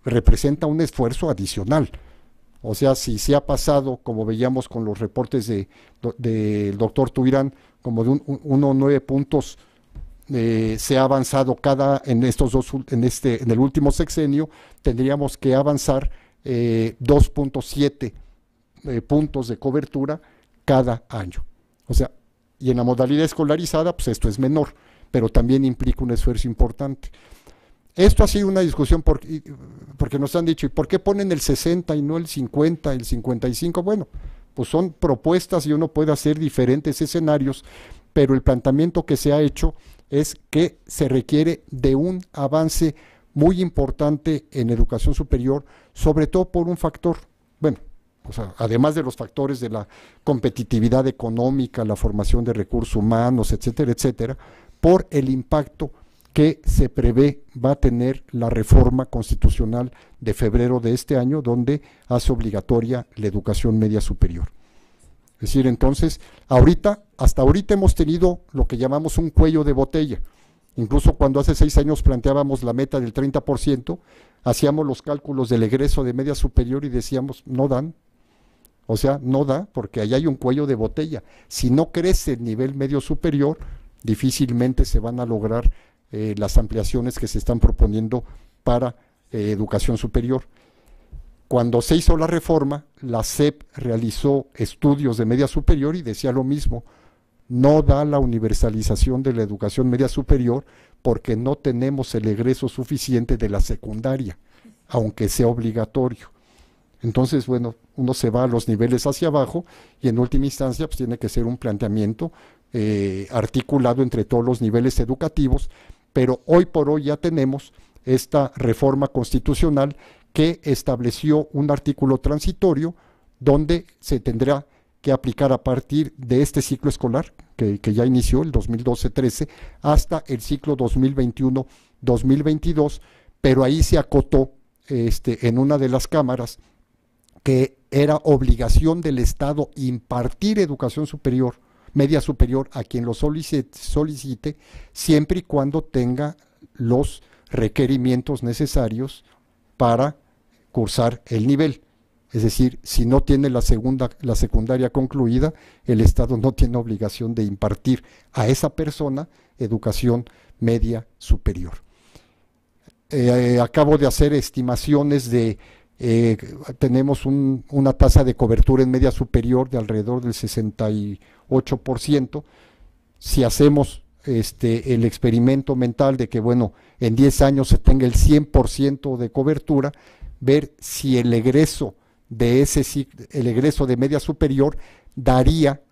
representa un esfuerzo adicional. O sea, si se ha pasado, como veíamos con los reportes del doctor Tuirán, como de 1,9 puntos, se ha avanzado en el último sexenio, tendríamos que avanzar 2,7 puntos de cobertura cada año. O sea, y en la modalidad escolarizada, pues esto es menor, pero también implica un esfuerzo importante. Esto ha sido una discusión porque nos han dicho, ¿y por qué ponen el 60 y no el 50, el 55? Bueno, pues son propuestas y uno puede hacer diferentes escenarios, pero el planteamiento que se ha hecho es que se requiere de un avance muy importante en educación superior, sobre todo por un factor, bueno, o sea, además de los factores de la competitividad económica, la formación de recursos humanos, etcétera, etcétera, por el impacto que se prevé va a tener la reforma constitucional de febrero de este año, donde hace obligatoria la educación media superior. Es decir, entonces, hasta ahorita hemos tenido lo que llamamos un cuello de botella. Incluso cuando hace 6 años planteábamos la meta del 30%, hacíamos los cálculos del egreso de media superior y decíamos, no dan. O sea, no da, porque allá hay un cuello de botella. Si no crece el nivel medio superior, difícilmente se van a lograr las ampliaciones que se están proponiendo para educación superior. Cuando se hizo la reforma, la SEP realizó estudios de media superior y decía lo mismo, no da la universalización de la educación media superior porque no tenemos el egreso suficiente de la secundaria, aunque sea obligatorio. Entonces, bueno, uno se va a los niveles hacia abajo y en última instancia pues tiene que ser un planteamiento articulado entre todos los niveles educativos, pero hoy por hoy ya tenemos esta reforma constitucional que estableció un artículo transitorio donde se tendrá que aplicar a partir de este ciclo escolar que ya inició el 2012-13 hasta el ciclo 2021-2022, pero ahí se acotó en una de las cámaras que era obligación del Estado impartir educación superior, media superior a quien lo solicite, siempre y cuando tenga los requerimientos necesarios para cursar el nivel. Es decir, si no tiene la secundaria concluida, el Estado no tiene obligación de impartir a esa persona educación media superior. Acabo de hacer estimaciones tenemos una tasa de cobertura en media superior de alrededor del 68%. Si hacemos el experimento mental de que, bueno, en 10 años se tenga el 100% de cobertura, ver si el egreso de el egreso de media superior daría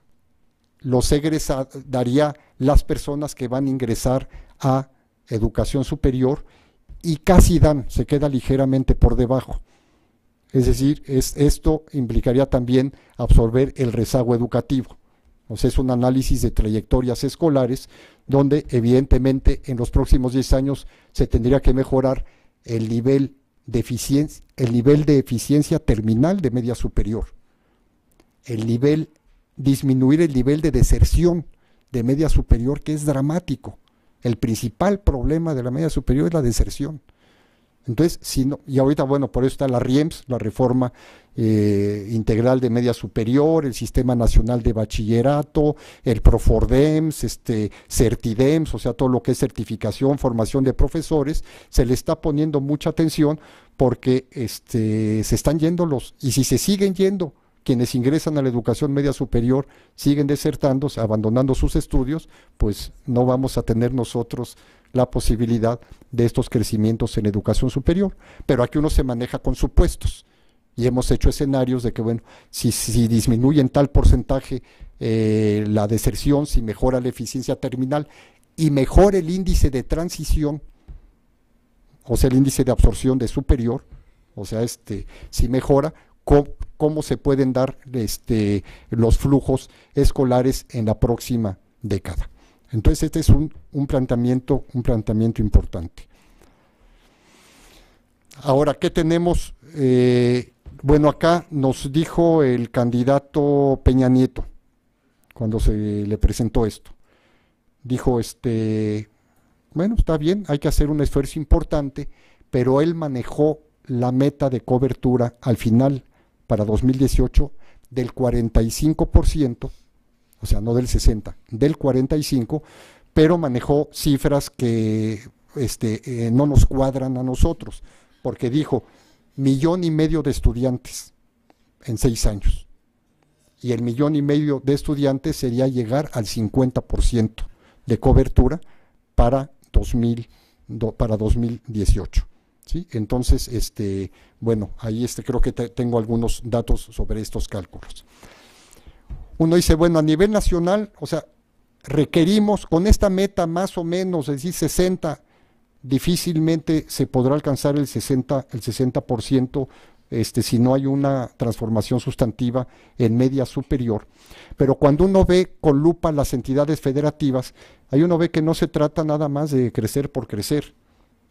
las personas que van a ingresar a educación superior, y casi se queda ligeramente por debajo. Es decir, esto implicaría también absorber el rezago educativo. O sea, es un análisis de trayectorias escolares donde evidentemente en los próximos 10 años se tendría que mejorar el nivel de eficiencia terminal de media superior. Disminuir el nivel de deserción de media superior, que es dramático. El principal problema de la media superior es la deserción. Entonces, y ahorita, bueno, por eso está la RIEMS, la Reforma Integral de Media Superior, el Sistema Nacional de Bachillerato, el Profordems, Certidems, o sea, todo lo que es certificación, formación de profesores, se le está poniendo mucha atención porque se están yendo y si se siguen yendo quienes ingresan a la educación media superior siguen desertando, o sea, abandonando sus estudios, pues no vamos a tener nosotros la posibilidad de estos crecimientos en educación superior. Pero aquí uno se maneja con supuestos y hemos hecho escenarios de que, bueno, si disminuye en tal porcentaje la deserción, si mejora la eficiencia terminal y mejora el índice de transición, o sea, el índice de absorción de superior, o sea, si mejora, cómo se pueden dar los flujos escolares en la próxima década. Entonces, este es un planteamiento importante. Ahora, ¿qué tenemos? Bueno, acá nos dijo el candidato Peña Nieto, cuando se le presentó esto. Dijo, bueno, está bien, hay que hacer un esfuerzo importante, pero él manejó la meta de cobertura al final, para 2018, del 45%, o sea, no del 60%, del 45%, pero manejó cifras que no nos cuadran a nosotros, porque dijo 1,5 millones de estudiantes en 6 años, y el 1,5 millones de estudiantes sería llegar al 50% de cobertura para 2018. ¿Sí? Entonces, bueno, ahí creo que tengo algunos datos sobre estos cálculos. Uno dice, bueno, a nivel nacional, o sea, requerimos con esta meta más o menos, es decir, 60, difícilmente se podrá alcanzar el 60%, si no hay una transformación sustantiva en media superior. Pero cuando uno ve con lupa las entidades federativas, ahí uno ve que no se trata nada más de crecer por crecer.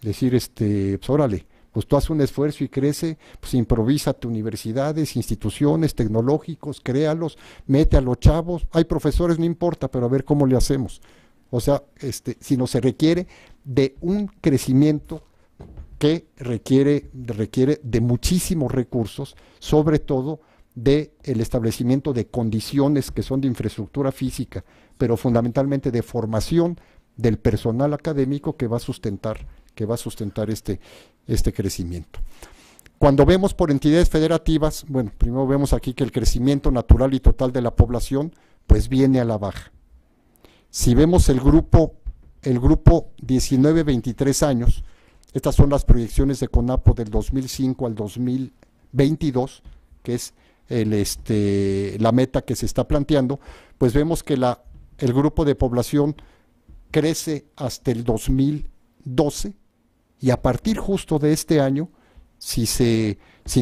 Decir, pues órale, pues tú haces un esfuerzo y crece, pues improvísate universidades, instituciones, tecnológicos, créalos, mete a los chavos, hay profesores, no importa, pero a ver cómo le hacemos. O sea, sino se requiere de un crecimiento que requiere de muchísimos recursos, sobre todo de el establecimiento de condiciones que son de infraestructura física, pero fundamentalmente de formación del personal académico que va a sustentar este crecimiento. Cuando vemos por entidades federativas, bueno, primero vemos aquí que el crecimiento natural y total de la población, pues viene a la baja. Si vemos el grupo 19-23 años, estas son las proyecciones de CONAPO del 2005 al 2022, que es la meta que se está planteando, pues vemos que el grupo de población crece hasta el 2012, y a partir justo de este año, si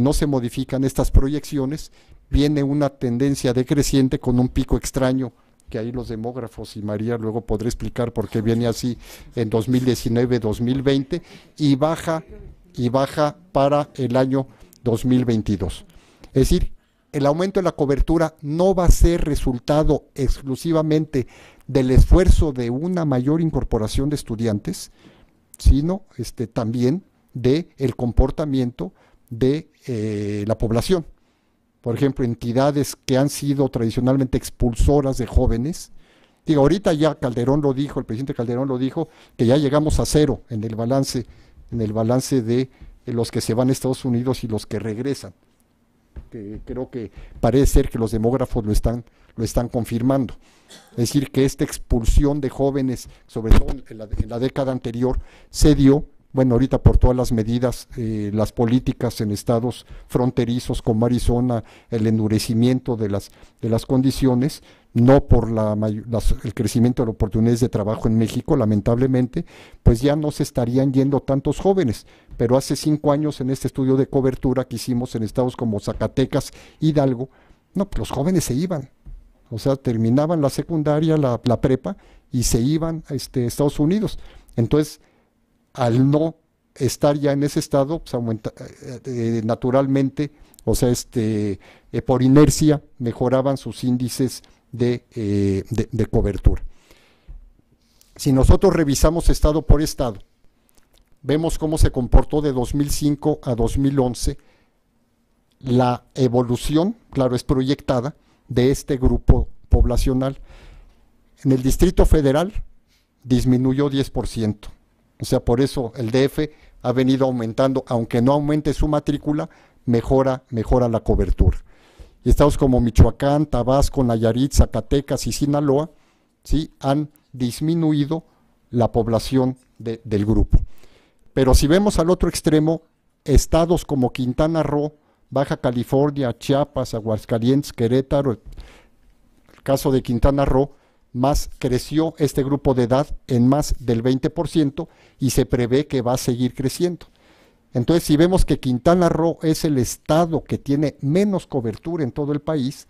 no se modifican estas proyecciones, viene una tendencia decreciente con un pico extraño, que ahí los demógrafos y María luego podré explicar por qué viene así en 2019-2020, y baja para el año 2022. Es decir, el aumento de la cobertura no va a ser resultado exclusivamente del esfuerzo de una mayor incorporación de estudiantes, sino también del comportamiento de la población. Por ejemplo, entidades que han sido tradicionalmente expulsoras de jóvenes, digo, ahorita ya Calderón lo dijo, el presidente Calderón lo dijo, que ya llegamos a 0 en el balance de los que se van a Estados Unidos y los que regresan, que creo que parece ser que los demógrafos lo están confirmando. Es decir, que esta expulsión de jóvenes, sobre todo en la década anterior, se dio, bueno, ahorita por todas las medidas, las políticas en estados fronterizos como Arizona, el endurecimiento de las condiciones, no por el crecimiento de oportunidades de trabajo en México, lamentablemente, pues ya no se estarían yendo tantos jóvenes. Pero hace 5 años, en este estudio de cobertura que hicimos en estados como Zacatecas, Hidalgo, no, pues los jóvenes se iban. O sea, terminaban la secundaria, la prepa, y se iban a Estados Unidos. Entonces, al no estar ya en ese estado, pues naturalmente, o sea, por inercia, mejoraban sus índices de cobertura. Si nosotros revisamos estado por estado, vemos cómo se comportó de 2005 a 2011 la evolución, claro, es proyectada, de este grupo poblacional. En el Distrito Federal disminuyó 10%, o sea, por eso el DF ha venido aumentando, aunque no aumente su matrícula, mejora la cobertura. y estados como Michoacán, Tabasco, Nayarit, Zacatecas y Sinaloa, ¿sí?, han disminuido la población del grupo. Pero si vemos al otro extremo, estados como Quintana Roo, Baja California, Chiapas, Aguascalientes, Querétaro, el caso de Quintana Roo, más creció este grupo de edad en más del 20% y se prevé que va a seguir creciendo. Entonces, si vemos que Quintana Roo es el estado que tiene menos cobertura en todo el país,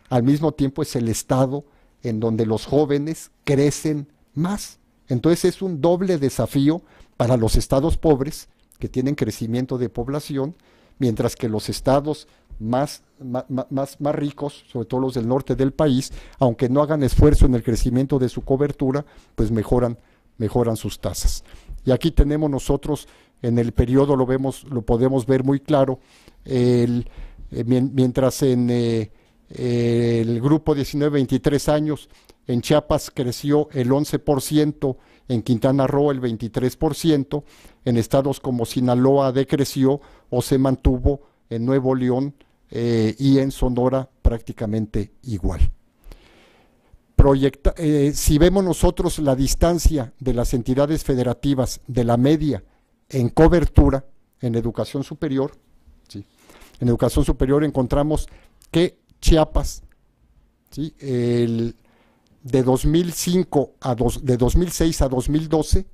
al mismo tiempo es el estado en donde los jóvenes crecen más. Entonces es un doble desafío para los estados pobres, que tienen crecimiento de población, mientras que los estados más ricos, sobre todo los del norte del país, aunque no hagan esfuerzo en el crecimiento de su cobertura, pues mejoran sus tasas. Y aquí tenemos nosotros, en el periodo lo podemos ver muy claro, mientras en el grupo 19-23 años, en Chiapas creció el 11%, en Quintana Roo el 23%, en estados como Sinaloa decreció o se mantuvo, en Nuevo León y en Sonora prácticamente igual. Si vemos nosotros la distancia de las entidades federativas de la media en cobertura en educación superior, ¿sí?, en educación superior encontramos que Chiapas, ¿sí?, de 2006 a 2012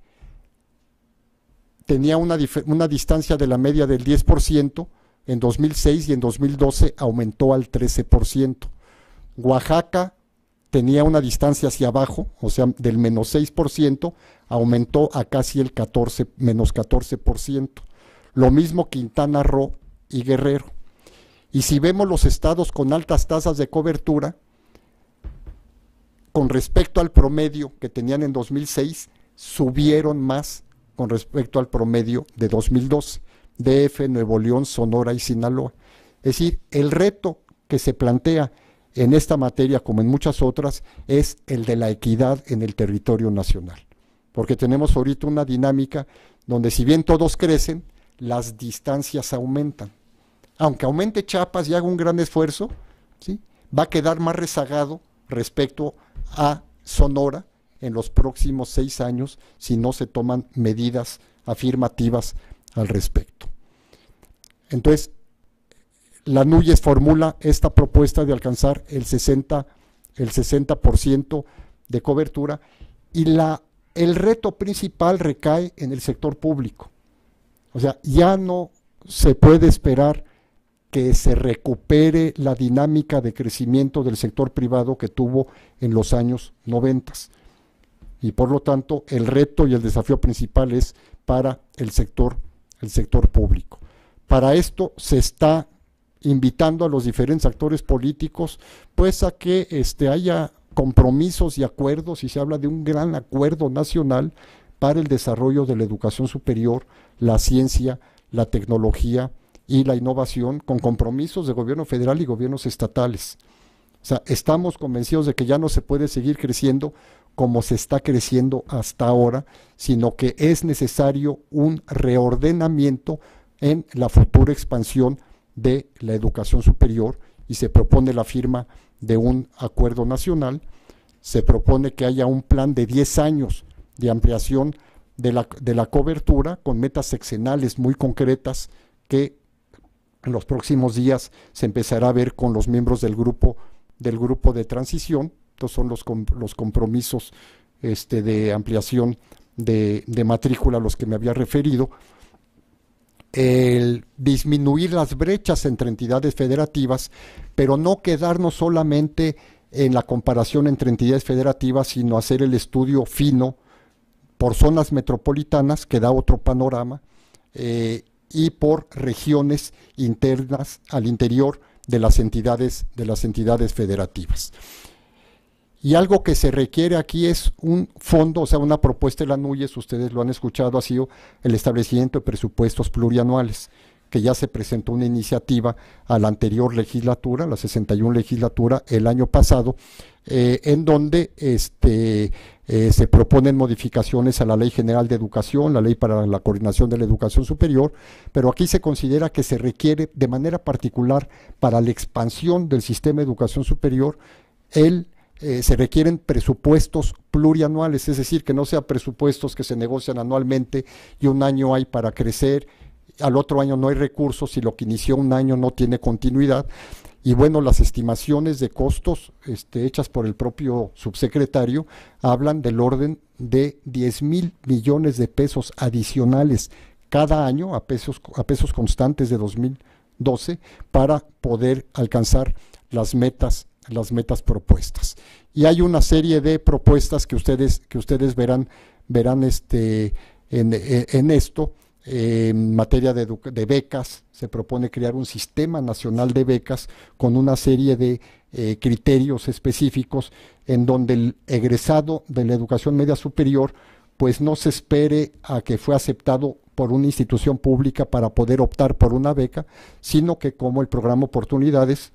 tenía una distancia de la media del 10%, en 2006 y en 2012 aumentó al 13%. Oaxaca tenía una distancia hacia abajo, o sea, del menos 6%, aumentó a casi el menos 14%. Lo mismo Quintana Roo y Guerrero. Y si vemos los estados con altas tasas de cobertura, con respecto al promedio que tenían en 2006, subieron más con respecto al promedio de 2012, DF, Nuevo León, Sonora y Sinaloa. Es decir, el reto que se plantea en esta materia, como en muchas otras, es el de la equidad en el territorio nacional. Porque tenemos ahorita una dinámica donde, si bien todos crecen, las distancias aumentan. Aunque aumente Chiapas y haga un gran esfuerzo, ¿sí?, va a quedar más rezagado respecto a Sonora en los próximos 6 años si no se toman medidas afirmativas al respecto. Entonces, la NUYES formula esta propuesta de alcanzar el 60% de cobertura, y el reto principal recae en el sector público. O sea, ya no se puede esperar que se recupere la dinámica de crecimiento del sector privado que tuvo en los años 90. Y por lo tanto, el reto y el desafío principal es para el sector público. Para esto se está invitando a los diferentes actores políticos, pues, a que haya compromisos y acuerdos, y se habla de un gran acuerdo nacional para el desarrollo de la educación superior, la ciencia, la tecnología y la innovación, con compromisos de gobierno federal y gobiernos estatales. O sea, estamos convencidos de que ya no se puede seguir creciendo como se está creciendo hasta ahora, sino que es necesario un reordenamiento en la futura expansión de la educación superior, y se propone la firma de un acuerdo nacional. Se propone que haya un plan de 10 años de ampliación de la cobertura, con metas sexenales muy concretas, que en los próximos días se empezará a ver con los miembros del grupo de transición. Estos son los compromisos de ampliación de matrícula a los que me había referido. El disminuir las brechas entre entidades federativas, pero no quedarnos solamente en la comparación entre entidades federativas, sino hacer el estudio fino por zonas metropolitanas, que da otro panorama, y por regiones internas al interior de las entidades federativas. Y algo que se requiere aquí es un fondo, o sea, una propuesta de la NUYES, ustedes lo han escuchado, ha sido el establecimiento de presupuestos plurianuales, que ya se presentó una iniciativa a la anterior legislatura, la 61 legislatura, el año pasado, en donde se proponen modificaciones a la Ley General de Educación, la Ley para la Coordinación de la Educación Superior, pero aquí se considera que se requiere de manera particular para la expansión del sistema de educación superior, se requieren presupuestos plurianuales, es decir, que no sean presupuestos que se negocian anualmente y un año hay para crecer, al otro año no hay recursos y lo que inició un año no tiene continuidad. Y bueno, las estimaciones de costos hechas por el propio subsecretario hablan del orden de 10,000 millones de pesos adicionales cada año a pesos constantes de 2012 para poder alcanzar las metas propuestas. Y hay una serie de propuestas que ustedes verán en esto. En materia de becas, se propone crear un sistema nacional de becas con una serie de criterios específicos en donde el egresado de la educación media superior pues no se espere a que fue aceptado por una institución pública para poder optar por una beca, sino que como el programa Oportunidades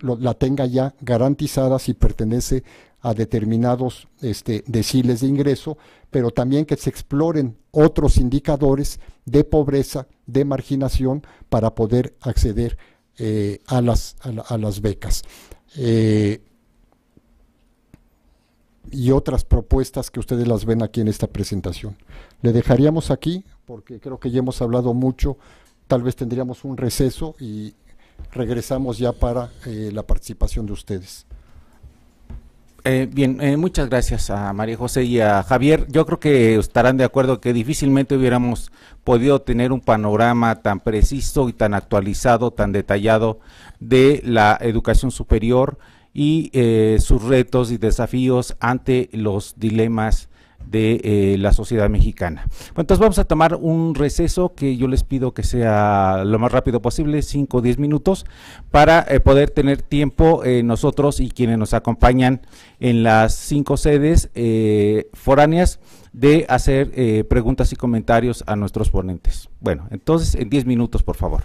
la tenga ya garantizada si pertenece a determinados deciles de ingreso, pero también que se exploren otros indicadores de pobreza, de marginación, para poder acceder a las becas. Y otras propuestas que ustedes las ven aquí en esta presentación. Le dejaríamos aquí, porque creo que ya hemos hablado mucho, tal vez tendríamos un receso y regresamos ya para la participación de ustedes. Bien, muchas gracias a María José y a Javier. Yo creo que estarán de acuerdo que difícilmente hubiéramos podido tener un panorama tan preciso y tan actualizado, tan detallado de la educación superior y sus retos y desafíos ante los dilemas de la sociedad mexicana. Bueno, entonces vamos a tomar un receso que yo les pido que sea lo más rápido posible, 5 o 10 minutos, para poder tener tiempo nosotros y quienes nos acompañan en las 5 sedes foráneas de hacer preguntas y comentarios a nuestros ponentes. Bueno, entonces en 10 minutos, por favor.